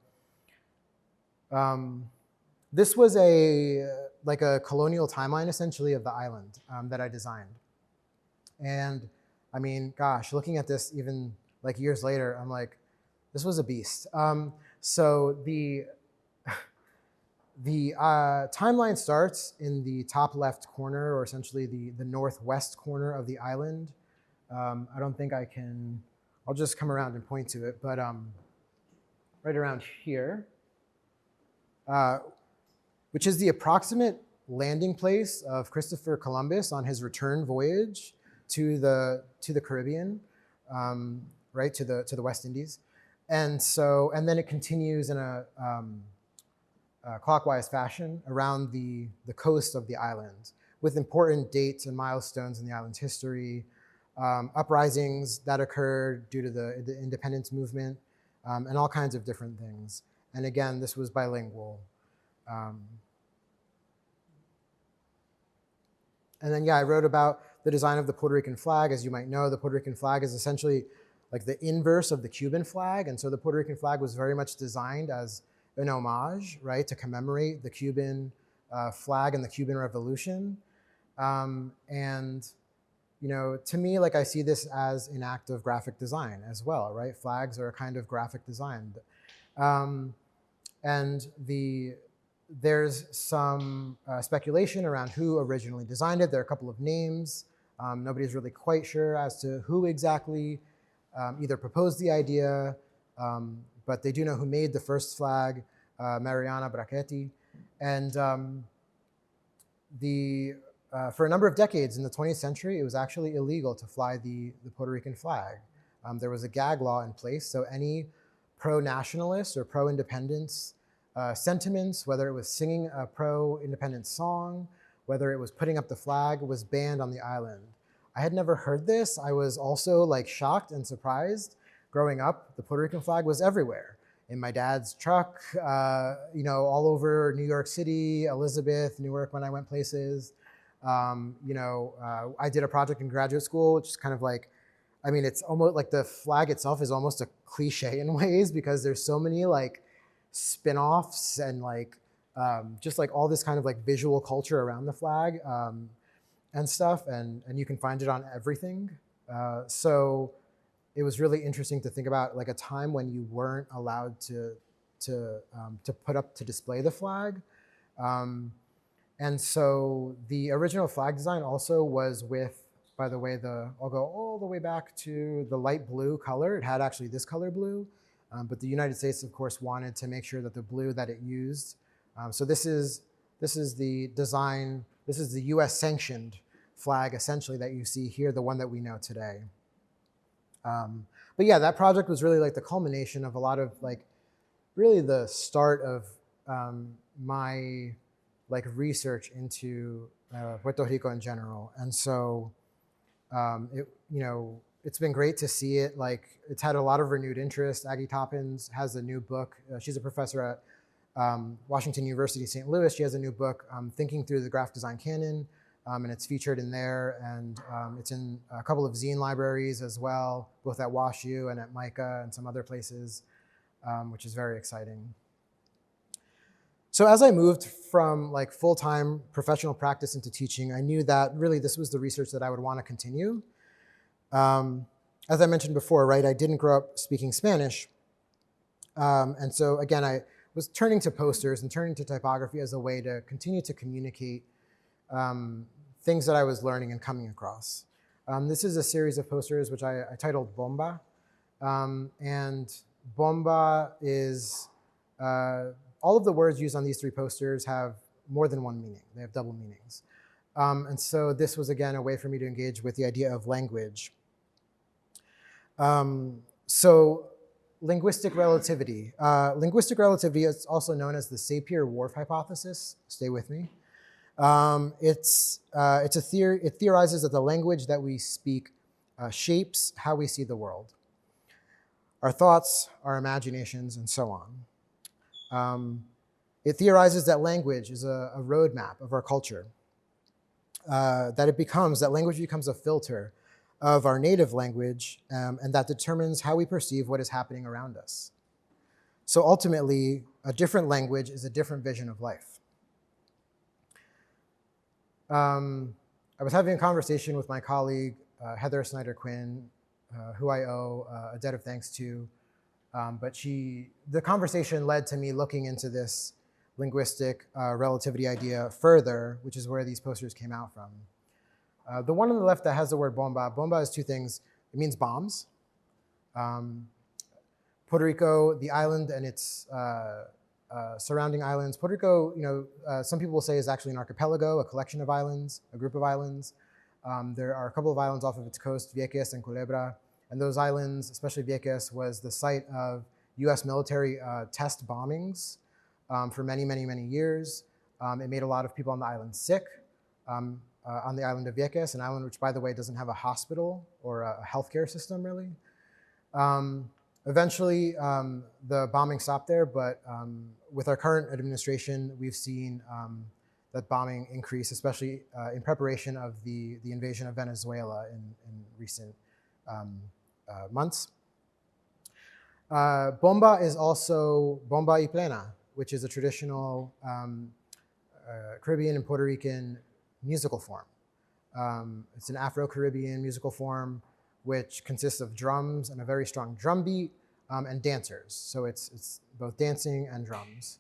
This was like a colonial timeline, essentially, of the island that I designed. And I mean, gosh, looking at this even like years later, I'm like, this was a beast. So the timeline starts in the top left corner, or essentially the northwest corner of the island. I don't think I can I'll just come around and point to it, but right around here, which is the approximate landing place of Christopher Columbus on his return voyage to the Caribbean, right, to the West Indies. And then it continues in a clockwise fashion around the coast of the island with important dates and milestones in the island's history, uprisings that occurred due to the independence movement, and all kinds of different things. And again, this was bilingual. And then, yeah, I wrote about the design of the Puerto Rican flag. As you might know, the Puerto Rican flag is essentially like the inverse of the Cuban flag. And so the Puerto Rican flag was very much designed as an homage, right, to commemorate the Cuban flag and the Cuban Revolution. And, you know, to me, like, I see this as an act of graphic design as well, right? Flags are a kind of graphic design. And there's some speculation around who originally designed it. There are a couple of names. Nobody's really quite sure as to who exactly either proposed the idea, but they do know who made the first flag, Mariana Brachetti. And for a number of decades in the 20th century, it was actually illegal to fly the Puerto Rican flag. There was a gag law in place, so any pro-nationalist or pro-independence sentiments, whether it was singing a pro-independence song, whether it was putting up the flag, was banned on the island. I had never heard this. I was also like shocked and surprised. Growing up, the Puerto Rican flag was everywhere. In my dad's truck, you know, all over New York City, Elizabeth, Newark when I went places. You know, I did a project in graduate school, which is kind of like, I mean, it's almost like the flag itself is almost a cliche in ways because there's so many like spin-offs and like just like all this kind of like visual culture around the flag and stuff, and you can find it on everything. So it was really interesting to think about like a time when you weren't allowed to put up to display the flag. And so the original flag design also was with, by the way, I'll go all the way back to the light blue color. It had actually this color blue, but the United States, of course, wanted to make sure that the blue that it used. So this is the design. This is the U.S. sanctioned flag, essentially, that you see here, the one that we know today. But yeah, that project was really like the culmination of a lot of like, really the start of my like research into Puerto Rico in general. And so, it's been great to see it. Like, it's had a lot of renewed interest. Aggie Toppins has a new book. She's a professor at Washington University, St. Louis. She has a new book, Thinking Through the Graphic Design Canon, and it's featured in there. And it's in a couple of zine libraries as well, both at WashU and at MICA and some other places, which is very exciting. So as I moved from like full-time professional practice into teaching, I knew that really this was the research that I would want to continue. As I mentioned before, right, I didn't grow up speaking Spanish. And so again, I was turning to posters and turning to typography as a way to continue to communicate things that I was learning and coming across. This is a series of posters which I titled Bomba. And Bomba is, all of the words used on these three posters have more than one meaning. They have double meanings. And so this was, again, a way for me to engage with the idea of language. So linguistic relativity. Linguistic relativity is also known as the Sapir-Whorf hypothesis. Stay with me. It's a theory. It theorizes that the language that we speak shapes how we see the world, our thoughts, our imaginations, and so on. It theorizes that language is a roadmap of our culture, that language becomes a filter of our native language, and that determines how we perceive what is happening around us. So ultimately, a different language is a different vision of life. I was having a conversation with my colleague, Heather Snyder-Quinn, who I owe a debt of thanks to. But the conversation led to me looking into this linguistic relativity idea further, which is where these posters came out from. The one on the left that has the word bomba, bomba is two things. It means bombs. Puerto Rico, the island and its surrounding islands. Puerto Rico, some people will say is actually an archipelago, a collection of islands, a group of islands. There are a couple of islands off of its coast, Vieques and Culebra, and those islands, especially Vieques, was the site of US military test bombings for many, many, many years. It made a lot of people on the island sick. On the island of Vieques, an island which, by the way, doesn't have a hospital or a healthcare system, really. Eventually, the bombing stopped there, but with our current administration, we've seen that bombing increase, especially in preparation of the invasion of Venezuela in recent months. Bomba is also bomba y plena, which is a traditional Caribbean and Puerto Rican musical form. It's an Afro-Caribbean musical form which consists of drums and a very strong drum beat and dancers. So it's both dancing and drums.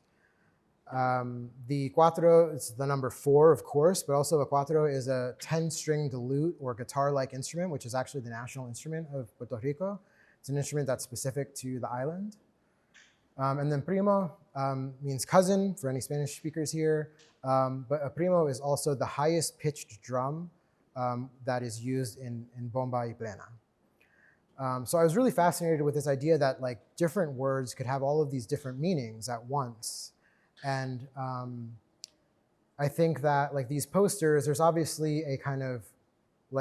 The cuatro is the number 4, of course, but also a cuatro is a 10-stringed lute or guitar-like instrument, which is actually the national instrument of Puerto Rico. It's an instrument that's specific to the island. And then primo means cousin for any Spanish speakers here. But a primo is also the highest pitched drum that is used in bomba y plena. So I was really fascinated with this idea that different words could have all of these different meanings at once. And I think that these posters, there's obviously a kind of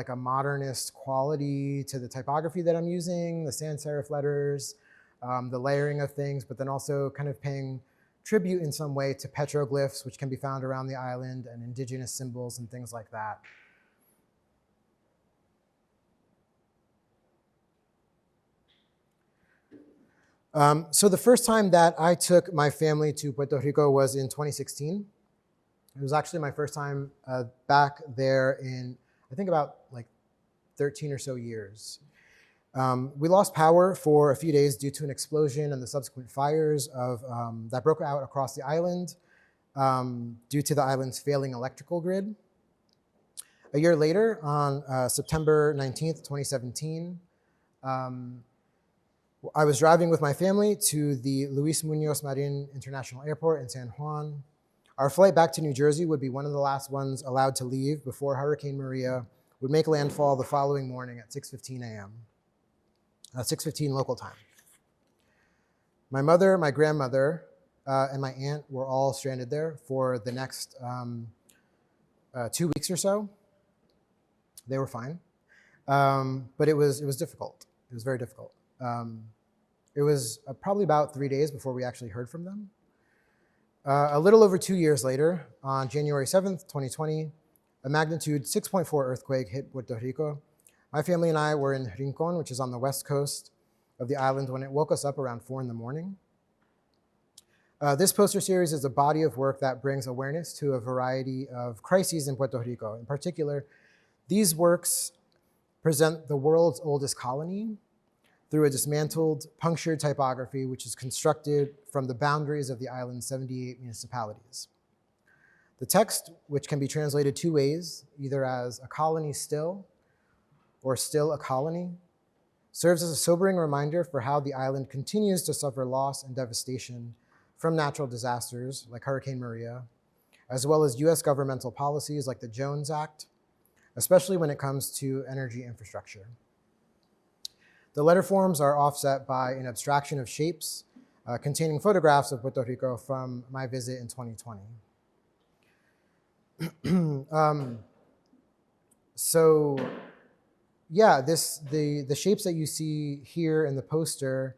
a modernist quality to the typography that I'm using, the sans serif letters, the layering of things, but then also kind of paying tribute in some way to petroglyphs, which can be found around the island, and indigenous symbols and things like that. So the first time that I took my family to Puerto Rico was in 2016. It was actually my first time back there in, I think, about 13 or so years. We lost power for a few days due to an explosion and the subsequent fires that broke out across the island due to the island's failing electrical grid. A year later, on September 19th, 2017, I was driving with my family to the Luis Muñoz Marin International Airport in San Juan. Our flight back to New Jersey would be one of the last ones allowed to leave before Hurricane Maria would make landfall the following morning at 6:15 a.m., 6:15 local time. My mother, my grandmother, and my aunt were all stranded there for the next 2 weeks or so. They were fine, but it was difficult. It was very difficult. It was probably about 3 days before we actually heard from them. A little over 2 years later, on January 7th, 2020, a magnitude 6.4 earthquake hit Puerto Rico. My family and I were in Rincon, which is on the west coast of the island, when it woke us up around 4 in the morning. This poster series is a body of work that brings awareness to a variety of crises in Puerto Rico. In particular, these works present the world's oldest colony through a dismantled, punctured typography, which is constructed from the boundaries of the island's 78 municipalities. The text, which can be translated 2 ways, either as a colony still or still a colony, serves as a sobering reminder for how the island continues to suffer loss and devastation from natural disasters like Hurricane Maria, as well as US governmental policies like the Jones Act, especially when it comes to energy infrastructure. The letter forms are offset by an abstraction of shapes containing photographs of Puerto Rico from my visit in 2020. So yeah, the shapes that you see here in the poster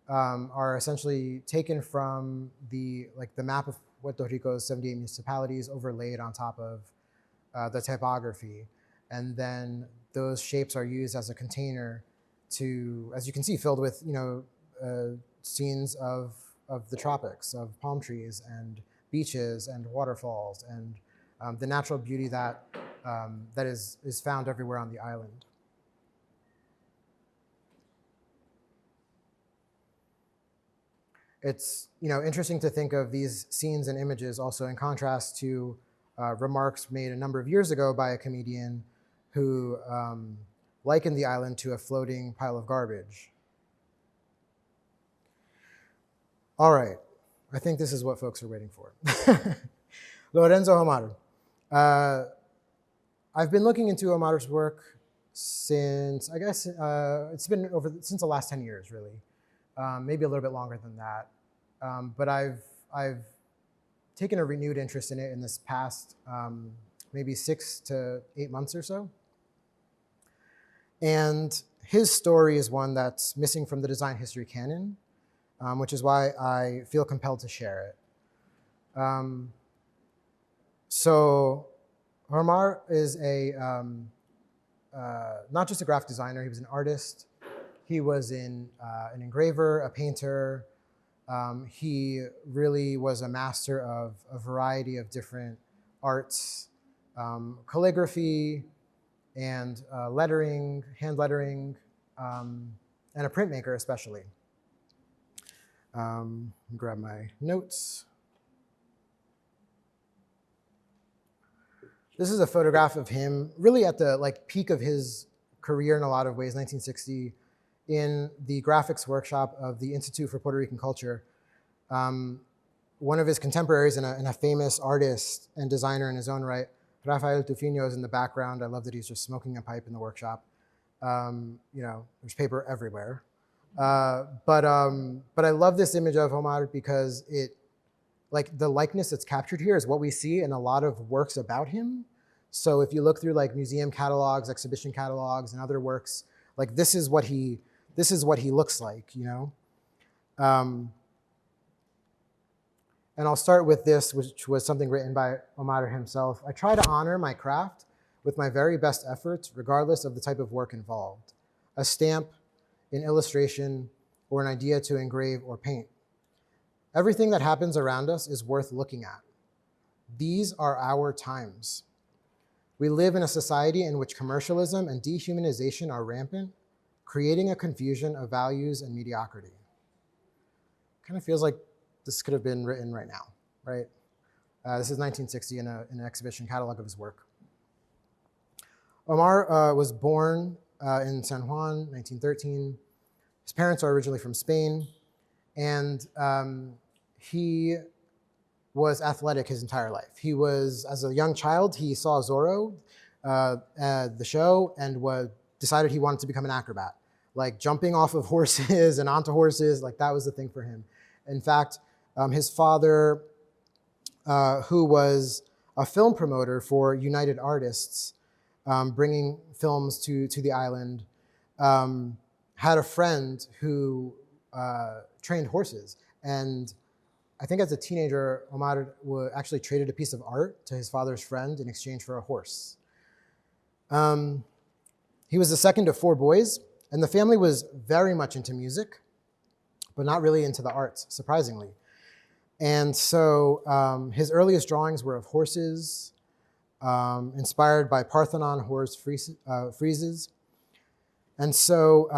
are essentially taken from the map of Puerto Rico's 78 municipalities overlaid on top of the typography. And then those shapes are used as a container to, as you can see, filled with scenes of the tropics, of palm trees and beaches and waterfalls and the natural beauty that is found everywhere on the island. It's interesting to think of these scenes and images also in contrast to remarks made a number of years ago by a comedian who likened the island to a floating pile of garbage. All right, I think this is what folks are waiting for. Lorenzo Homar. I've been looking into Homar's work since, I guess, it's been since the last 10 years, really. Maybe a little bit longer than that. But I've taken a renewed interest in it in this past maybe 6 to 8 months or so. And his story is one that's missing from the design history canon, which is why I feel compelled to share it. So Homar is not just a graphic designer, he was an artist. He was an engraver, a painter. He really was a master of a variety of different arts, calligraphy, and lettering, hand lettering, and a printmaker especially. Let me grab my notes. This is a photograph of him really at the peak of his career in a lot of ways, 1960, in the graphics workshop of the Institute for Puerto Rican Culture. One of his contemporaries and a famous artist and designer in his own right, Rafael Tufino, is in the background. I love that he's just smoking a pipe in the workshop. There's paper everywhere. But I love this image of Homar because the likeness that's captured here is what we see in a lot of works about him. So if you look through museum catalogs, exhibition catalogs, and other works, this is what he looks like, And I'll start with this, which was something written by Homar himself. I try to honor my craft with my very best efforts, regardless of the type of work involved. A stamp, an illustration, or an idea to engrave or paint. Everything that happens around us is worth looking at. These are our times. We live in a society in which commercialism and dehumanization are rampant, creating a confusion of values and mediocrity. Kind of feels like this could have been written right now, right? This is 1960 in an exhibition catalog of his work. Homar was born in San Juan, 1913. His parents are originally from Spain, and he was athletic his entire life. He was, as a young child, he saw Zorro, the show, and decided he wanted to become an acrobat, jumping off of horses and onto horses, that was the thing for him. In fact, his father, who was a film promoter for United Artists, bringing films to the island, had a friend who trained horses. And I think as a teenager, Homar actually traded a piece of art to his father's friend in exchange for a horse. He was the second of 4 boys, and the family was very much into music, but not really into the arts, surprisingly. And so his earliest drawings were of horses, inspired by Parthenon horse friezes. And so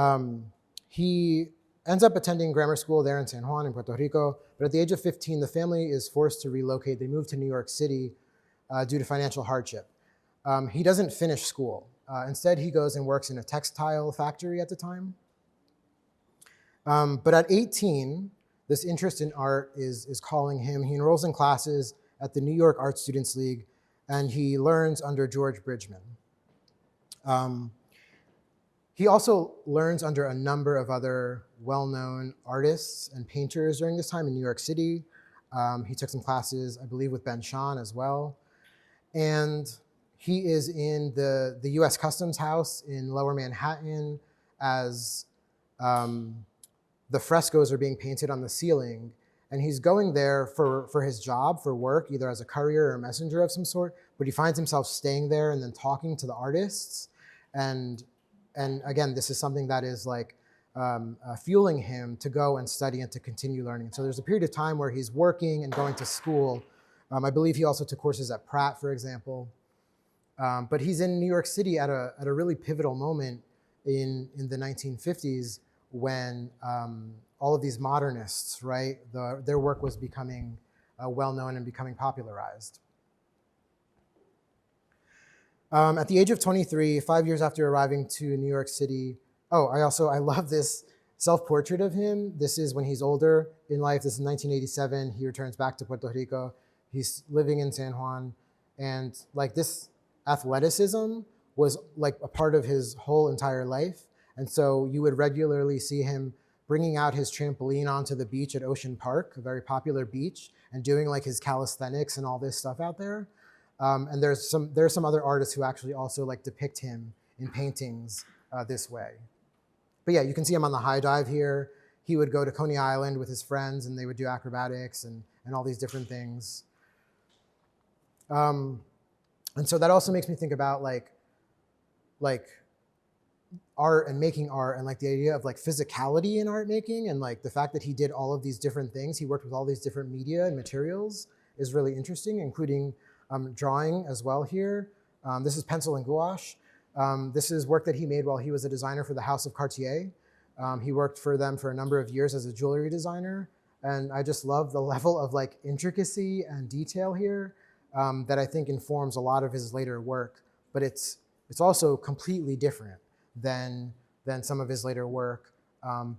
he ends up attending grammar school there in San Juan in Puerto Rico. But at the age of 15, the family is forced to relocate. They move to New York City due to financial hardship. He doesn't finish school. Instead, he goes and works in a textile factory at the time. But at 18, this interest in art is calling him. He enrolls in classes at the New York Art Students League, and he learns under George Bridgman. He also learns under a number of other well-known artists and painters during this time in New York City. He took some classes, I believe, with Ben Shahn as well. And he is in the US Customs House in Lower Manhattan as the frescoes are being painted on the ceiling. And he's going there for his job, for work, either as a courier or a messenger of some sort, but he finds himself staying there and then talking to the artists. And again, this is something that is fueling him to go and study and to continue learning. So there's a period of time where he's working and going to school. I believe he also took courses at Pratt, for example. But he's in New York City at a really pivotal moment in the 1950s when all of these modernists, right, their work was becoming well-known and becoming popularized. At the age of 23, 5 years after arriving to New York City, I love this self-portrait of him. This is when he's older in life. This is 1987. He returns back to Puerto Rico. He's living in San Juan. And like this athleticism was like a part of his whole entire life. And so you would regularly see him bringing out his trampoline onto the beach at Ocean Park, a very popular beach, and doing like his calisthenics and all this stuff out there. And there's some other artists who actually also like depict him in paintings this way. But yeah, you can see him on the high dive here. He would go to Coney Island with his friends and they would do acrobatics and all these different things. And so that also makes me think about like art and making art and like the idea of like physicality in art making, and like the fact that he did all of these different things. He worked with all these different media and materials is really interesting, including drawing as well here. This is pencil and gouache. This is work that he made while he was a designer for the House of Cartier. He worked for them for a number of years as a jewelry designer. And I just love the level of like intricacy and detail here that I think informs a lot of his later work. But it's also completely different than some of his later work.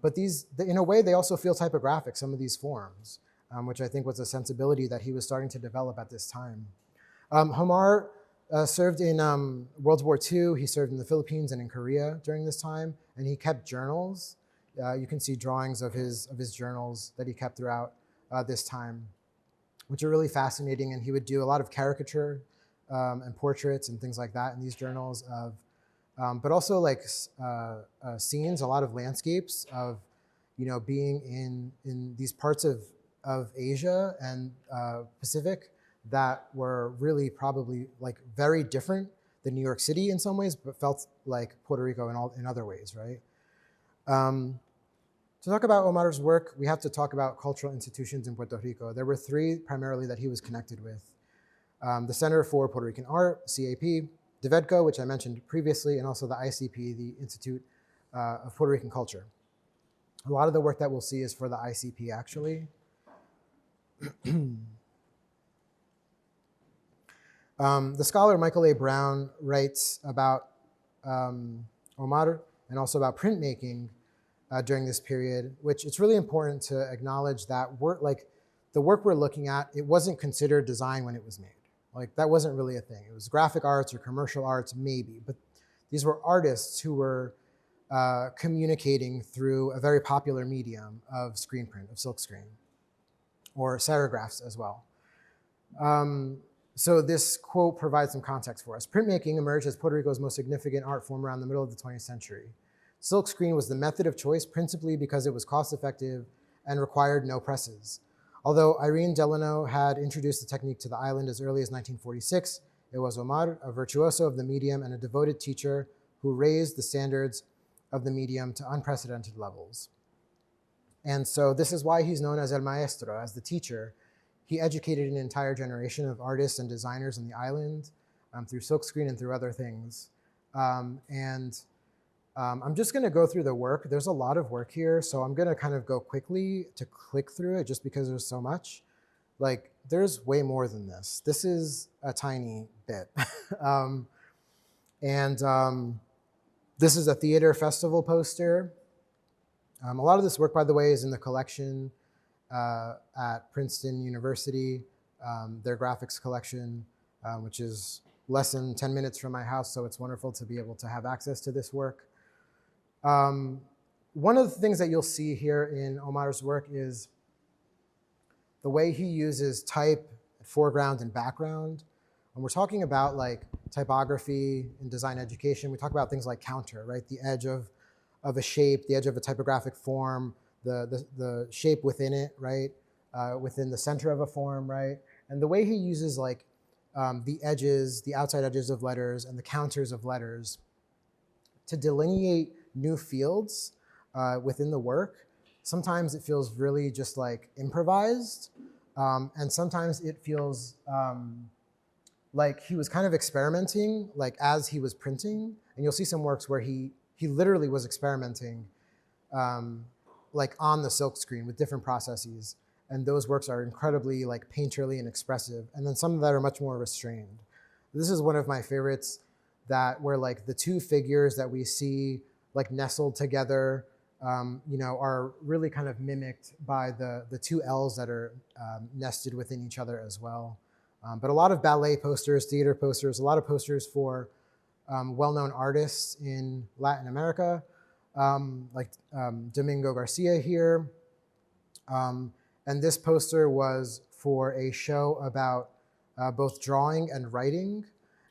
But these, in a way, they also feel typographic, some of these forms, which I think was a sensibility that he was starting to develop at this time. Homar served in World War II. He served in the Philippines and in Korea during this time, and he kept journals. You can see drawings of his journals that he kept throughout this time, which are really fascinating. And he would do a lot of caricature and portraits and things like that in these journals of, but also like scenes, a lot of landscapes of, being in these parts of Asia and Pacific that were really probably like very different than New York City in some ways, but felt like Puerto Rico in other ways, right? To talk about Homar's work, we have to talk about cultural institutions in Puerto Rico. There were three primarily that he was connected with. The Center for Puerto Rican Art, CAP, DVEDCO, which I mentioned previously, and also the ICP, the Institute of Puerto Rican Culture. A lot of the work that we'll see is for the ICP, actually. The scholar Michael A. Brown writes about Homar and also about printmaking during this period, which it's really important to acknowledge that the work we're looking at, it wasn't considered design when it was made. Like that wasn't really a thing. It was graphic arts or commercial arts, maybe, but these were artists who were communicating through a very popular medium of screen print, of silkscreen, or serigraphs as well. So this quote provides some context for us. Printmaking emerged as Puerto Rico's most significant art form around the middle of the 20th century. Silkscreen was the method of choice principally because it was cost-effective and required no presses. Although Irene Delano had introduced the technique to the island as early as 1946, it was Homar, a virtuoso of the medium and a devoted teacher, who raised the standards of the medium to unprecedented levels. And so this is why he's known as El Maestro, as the teacher. He educated an entire generation of artists and designers on the island through silkscreen and through other things. I'm just gonna go through the work. There's a lot of work here, so I'm gonna kind of go quickly to click through it just because there's so much. Like, there's way more than this. This is a tiny bit. This is a theater festival poster. A lot of this work, by the way, is in the collection at Princeton University, their graphics collection, which is less than 10 minutes from my house, so it's wonderful to be able to have access to this work. One of the things that you'll see here in Homar's work is the way he uses type, foreground, and background. When we're talking about like typography in design education, we talk about things like counter, right? The edge of a shape, the edge of a typographic form, the shape within it, right? Within the center of a form, right? And the way he uses like the edges, the outside edges of letters and the counters of letters to delineate new fields within the work. Sometimes it feels really just like improvised, and sometimes it feels like he was kind of experimenting like as he was printing. And you'll see some works where he literally was experimenting like on the silk screen with different processes. And those works are incredibly like painterly and expressive. And then some that are much more restrained. This is one of my favorites, that where like the two figures that we see like nestled together are really kind of mimicked by the two L's that are nested within each other as well. But a lot of ballet posters, theater posters, a lot of posters for well-known artists in Latin America, like Domingo Garcia here. And this poster was for a show about both drawing and writing.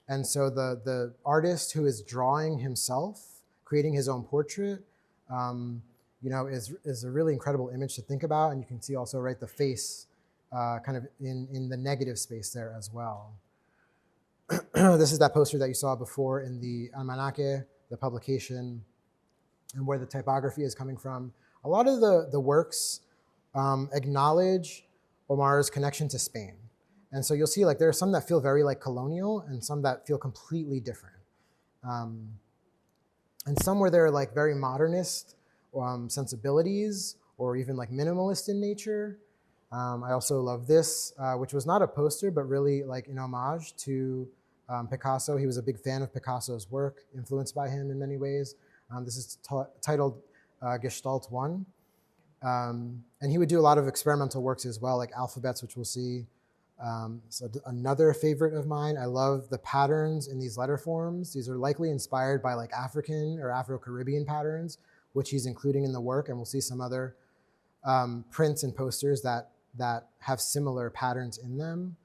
And so the artist who is drawing himself, creating his own portrait, is a really incredible image to think about. And you can see also, right, the face kind of in the negative space there as well. This is that poster that you saw before in the Almanaque, the publication, and where the typography is coming from. A lot of the works acknowledge Homar's connection to Spain. And so you'll see like there are some that feel very like colonial and some that feel completely different. And some where they're like very modernist sensibilities or even like minimalist in nature. I also love this, which was not a poster, but really like an homage to Picasso. He was a big fan of Picasso's work, influenced by him in many ways. This is titled Gestalt 1. And he would do a lot of experimental works as well, like alphabets, which we'll see. So another favorite of mine, I love the patterns in these letter forms. These are likely inspired by like African or Afro-Caribbean patterns, which he's including in the work. And we'll see some other prints and posters that have similar patterns in them.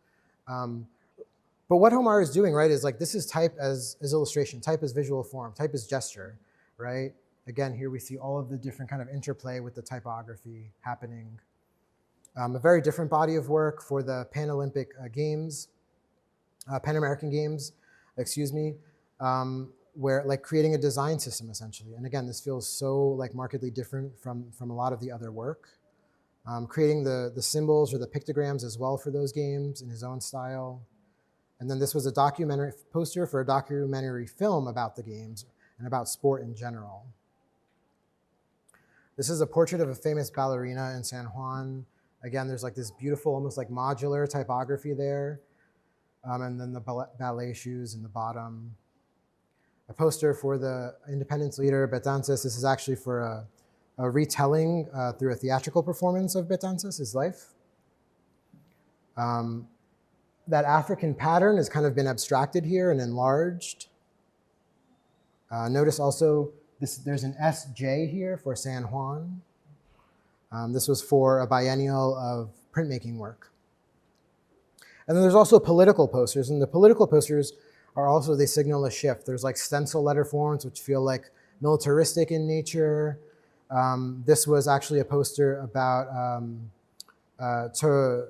But what Homar is doing, right, is like this is type as illustration, type as visual form, type as gesture, right? Again, here we see all of the different kind of interplay with the typography happening. A very different body of work for the Pan-Olympic Games, Pan-American Games, excuse me, where like creating a design system essentially. And again, this feels so like markedly different from a lot of the other work. Creating the symbols or the pictograms as well for those games in his own style. And then this was a documentary poster for a documentary film about the games and about sport in general. This is a portrait of a famous ballerina in San Juan. Again, there's like this beautiful, almost like modular typography there. And then the ballet shoes in the bottom. A poster for the independence leader, Betances. This is actually for a retelling through a theatrical performance of Betances, his life. That African pattern has kind of been abstracted here and enlarged. Notice also there's an SJ here for San Juan. This was for a biennial of printmaking work. And then there's also political posters, and the political posters are also, they signal a shift. There's like stencil letter forms, which feel like militaristic in nature. This was actually a poster about to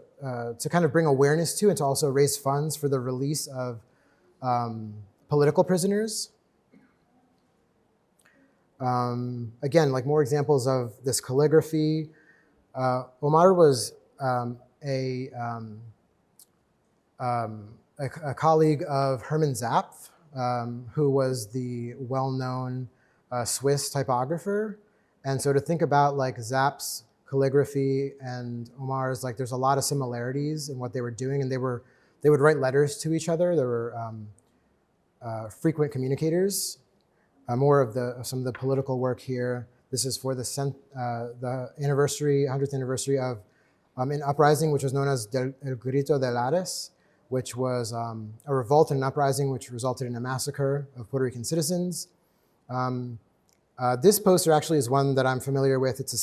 kind of bring awareness to and to also raise funds for the release of political prisoners. Again, like more examples of this calligraphy. Homar was a colleague of Hermann Zapf, who was the well-known Swiss typographer. And so to think about like Zapf's calligraphy and Homar's, like there's a lot of similarities in what they were doing, and they would write letters to each other. There were frequent communicators. More of some of the political work here. This is for the anniversary, 100th anniversary of an uprising which was known as El Grito de Lares, which was a revolt and an uprising which resulted in a massacre of Puerto Rican citizens. This poster actually is one that I'm familiar with. It's the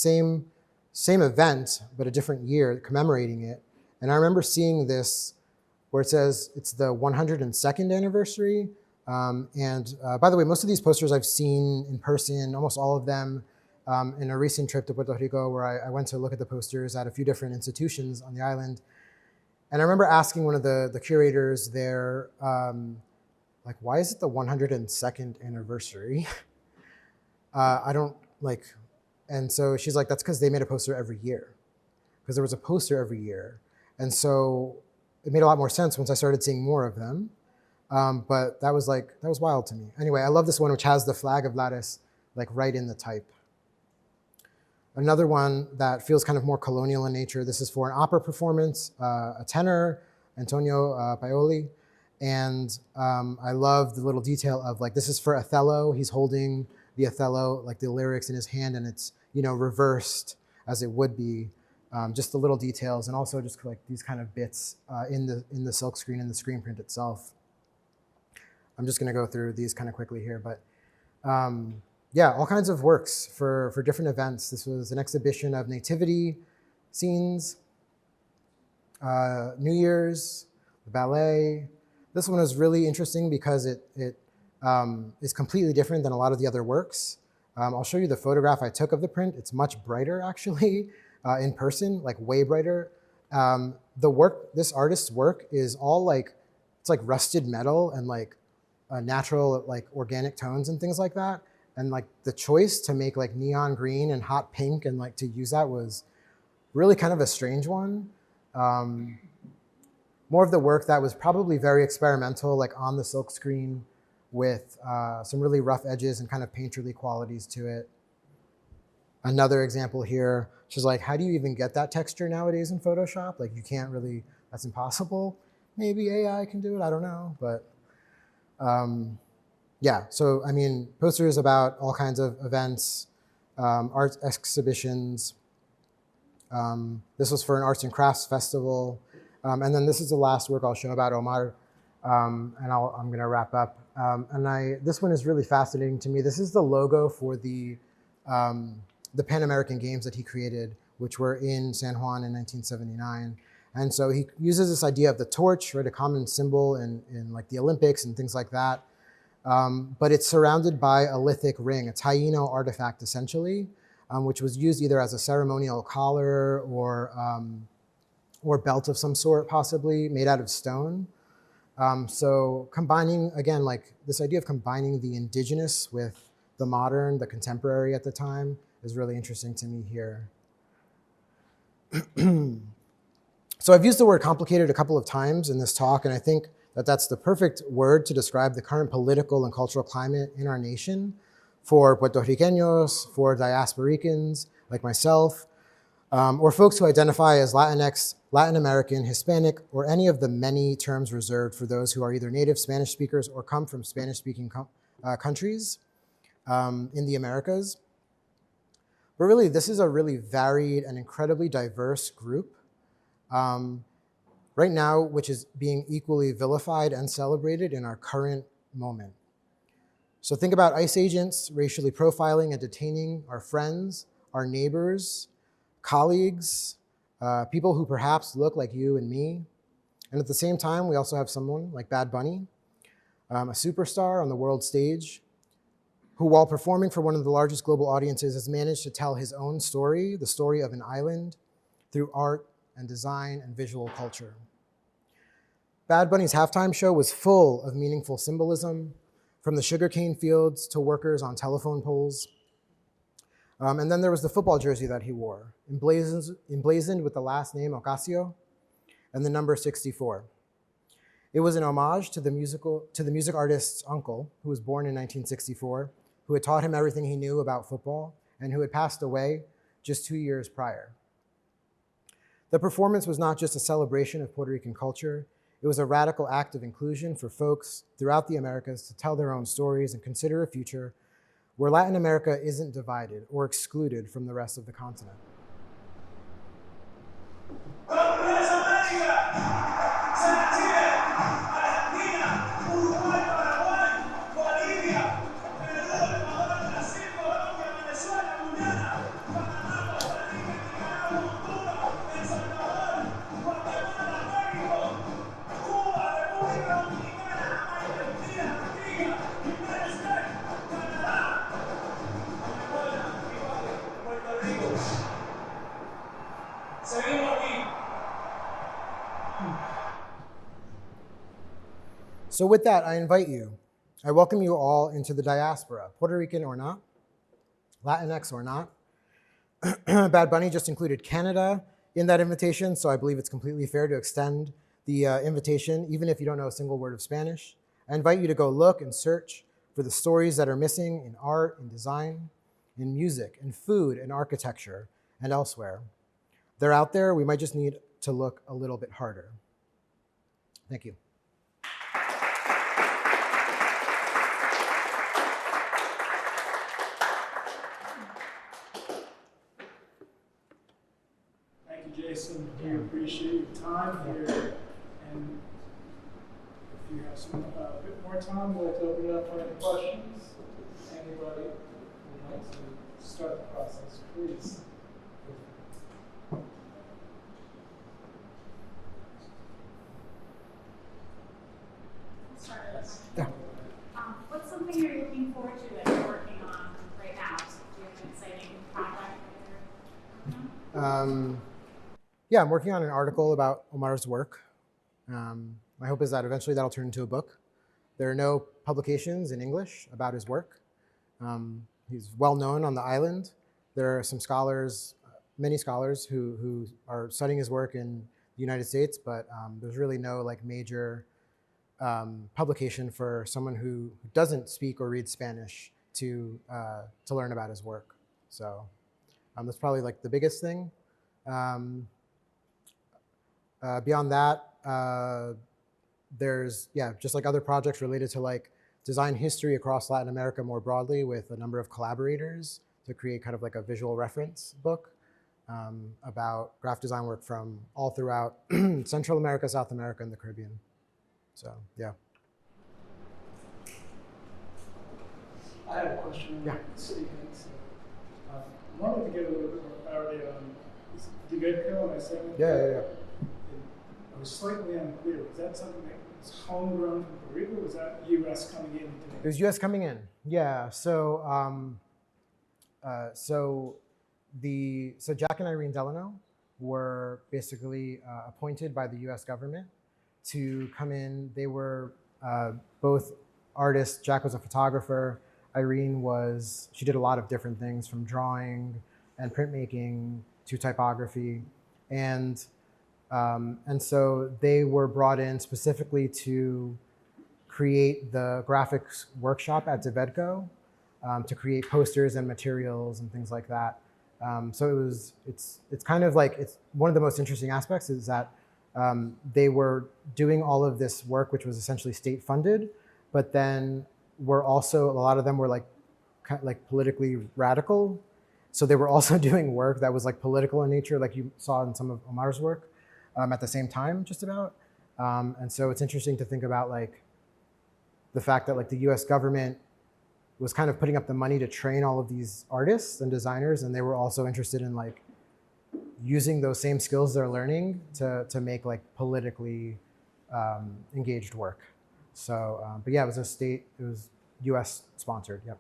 same event, but a different year commemorating it. And I remember seeing this where it says it's the 102nd anniversary. By the way, most of these posters I've seen in person, almost all of them, in a recent trip to Puerto Rico where I went to look at the posters at a few different institutions on the island. And I remember asking one of the curators there, like, why is it the 102nd anniversary? I don't like, and so she's like, that's because they made a poster every year. Because there was a poster every year. And so it made a lot more sense once I started seeing more of them. But that was wild to me. Anyway, I love this one, which has the flag of Lares like right in the type. Another one that feels kind of more colonial in nature. This is for an opera performance, a tenor, Antonio Paoli. And I love the little detail of like, this is for Othello. He's holding the Othello, like the lyrics in his hand, and it's, reversed as it would be. Just the little details, and also just like these kind of bits in the silkscreen and the screen print itself. I'm just going to go through these kind of quickly here, but yeah, all kinds of works for different events. This was an exhibition of nativity scenes, New Year's, the ballet. This one is really interesting because it is completely different than a lot of the other works. I'll show you the photograph I took of the print. It's much brighter, actually. In person, like way brighter. This artist's work is all like, it's like rusted metal and like natural, like organic tones and things like that. And like the choice to make like neon green and hot pink and like to use that was really kind of a strange one. More of the work that was probably very experimental, like on the silk screen with some really rough edges and kind of painterly qualities to it. Another example here, which is like, how do you even get that texture nowadays in Photoshop? Like you can't really, that's impossible. Maybe AI can do it, I don't know. But yeah, so I mean, posters about all kinds of events, art exhibitions. This was for an arts and crafts festival. And then this is the last work I'll show about Omar, and I'm gonna wrap up. This one is really fascinating to me. This is the logo for the Pan American Games that he created, which were in San Juan in 1979. And so he uses this idea of the torch, right, a common symbol in like the Olympics and things like that. But it's surrounded by a lithic ring, a Taino artifact essentially, which was used either as a ceremonial collar or belt of some sort, possibly made out of stone. So combining, again, like this idea of combining the indigenous with the modern, the contemporary at the time, is really interesting to me here. So I've used the word complicated a couple of times in this talk, and I think that that's the perfect word to describe the current political and cultural climate in our nation for Puerto Ricanos, for Diasporicans like myself, or folks who identify as Latinx, Latin American, Hispanic, or any of the many terms reserved for those who are either native Spanish speakers or come from Spanish-speaking countries in the Americas. But really, this is a really varied and incredibly diverse group right now, which is being equally vilified and celebrated in our current moment. So think about ICE agents racially profiling and detaining our friends, our neighbors, colleagues, people who perhaps look like you and me. And at the same time, we also have someone like Bad Bunny, a superstar on the world stage, who while performing for one of the largest global audiences has managed to tell his own story, the story of an island, through art and design and visual culture. Bad Bunny's halftime show was full of meaningful symbolism, from the sugarcane fields to workers on telephone poles. And then there was the football jersey that he wore, emblazoned with the last name Ocasio and the number 64. It was an homage to the music artist's uncle, who was born in 1964, who had taught him everything he knew about football and who had passed away just 2 years prior. The performance was not just a celebration of Puerto Rican culture, it was a radical act of inclusion for folks throughout the Americas to tell their own stories and consider a future where Latin America isn't divided or excluded from the rest of the continent. So with that, I invite you. I welcome you all into the diaspora, Puerto Rican or not, Latinx or not. Bad Bunny just included Canada in that invitation, so I believe it's completely fair to extend the invitation, even if you don't know a single word of Spanish. I invite you to go look and search for the stories that are missing in art, in design, in music, in food, in architecture, and elsewhere. They're out there. We might just need to look a little bit harder. Thank you. you, Jason. We appreciate your time here. And if you have some a bit more time, we'd like to open it up for any questions. Anybody would like to start the process, please. Yeah. What's something you're looking forward to that you're working on right now? So do you have an exciting project that you're working on? Yeah, I'm working on an article about Homar's work. My hope is that eventually that'll turn into a book. There are no publications in English about his work. He's well known on the island. There are some scholars, many scholars who are studying his work in the United States, but there's really no like major publication for someone who doesn't speak or read Spanish to learn about his work. So that's probably like the biggest thing. Beyond that, there's just like other projects related to like design history across Latin America more broadly with a number of collaborators to create kind of like a visual reference book about graphic design work from all throughout Central America, South America, and the Caribbean. So, yeah. I have a question. Yeah. So, I wanted to get a little bit more clarity on Diasporican, am I saying it? Yeah. I was slightly unclear. Was that something that was homegrown from Puerto Rico, or was that U.S. coming in? It was U.S. coming in. Yeah. So, so Jack and Irene Delano were basically appointed by the U.S. government to come in. They were both artists. Jack was a photographer. Irene she did a lot of different things from drawing and printmaking to typography. And so they were brought in specifically to create the graphics workshop at Divedco, to create posters and materials and things like that. So it's kind of like, it's one of the most interesting aspects is that they were doing all of this work, which was essentially state funded, but then were also, a lot of them were like politically radical. So they were also doing work that was like political in nature, like you saw in some of Homar's work at the same time, just about. And so it's interesting to think about like the fact that like the US government was kind of putting up the money to train all of these artists and designers, and they were also interested in like using those same skills they're learning to make like politically engaged work. So, but yeah, it was US sponsored, yep.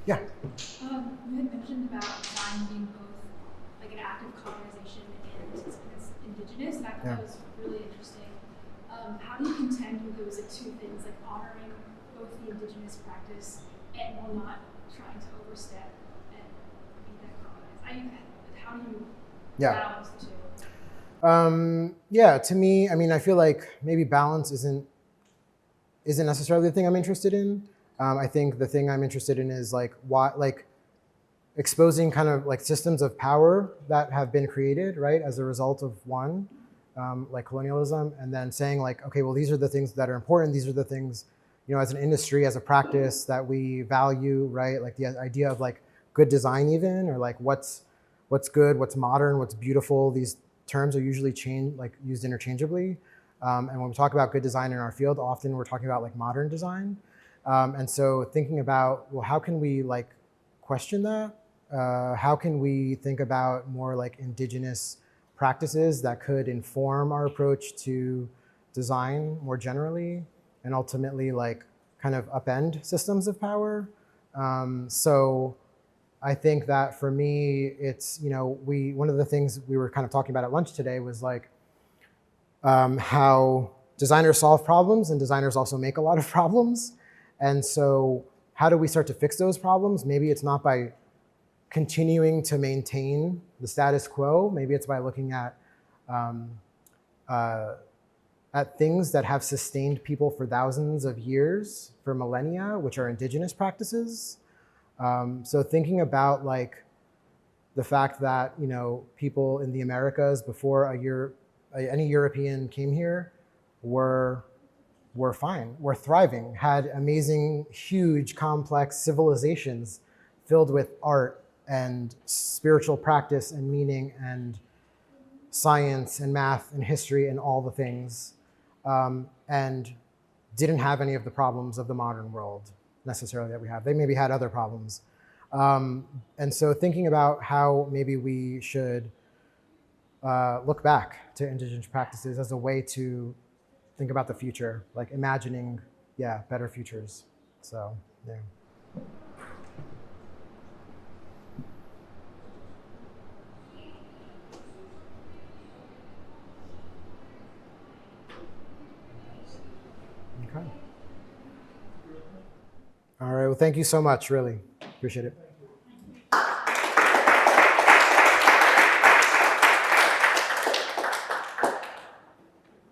Yeah. You had mentioned about design being both like an act of colonization and it's indigenous, and I thought that was really interesting. How do you contend with those like two things, like honoring both the indigenous practice and while not trying to overstep and be that colonized? How do you balance the two? Yeah, to me, I mean, I feel like maybe balance isn't necessarily the thing I'm interested in. I think the thing I'm interested in is like exposing kind of like systems of power that have been created, right, as a result of one, like colonialism, and then saying like, okay, well, these are the things that are important. These are the things, you know, as an industry, as a practice that we value, right? Like the idea of like good design even, or like what's good, what's modern, what's beautiful. These terms are usually used interchangeably. And when we talk about good design in our field, often we're talking about like modern design. And so thinking about, well, how can we like question that? How can we think about more like indigenous practices that could inform our approach to design more generally, and ultimately like kind of upend systems of power? So I think that for me, it's, you know, one of the things we were kind of talking about at lunch today was like how designers solve problems and designers also make a lot of problems. And so how do we start to fix those problems? Maybe it's not by continuing to maintain the status quo. Maybe it's by looking at things that have sustained people for thousands of years, for millennia, which are indigenous practices. So thinking about like the fact that, you know, people in the Americas before any European came here were fine, were thriving, had amazing, huge, complex civilizations filled with art and spiritual practice and meaning and science and math and history and all the things, and didn't have any of the problems of the modern world necessarily that we have. They maybe had other problems. And so thinking about how maybe we should look back to indigenous practices as a way to think about the future, like imagining, better futures. So, yeah. Okay. All right, well, thank you so much, really. Appreciate it.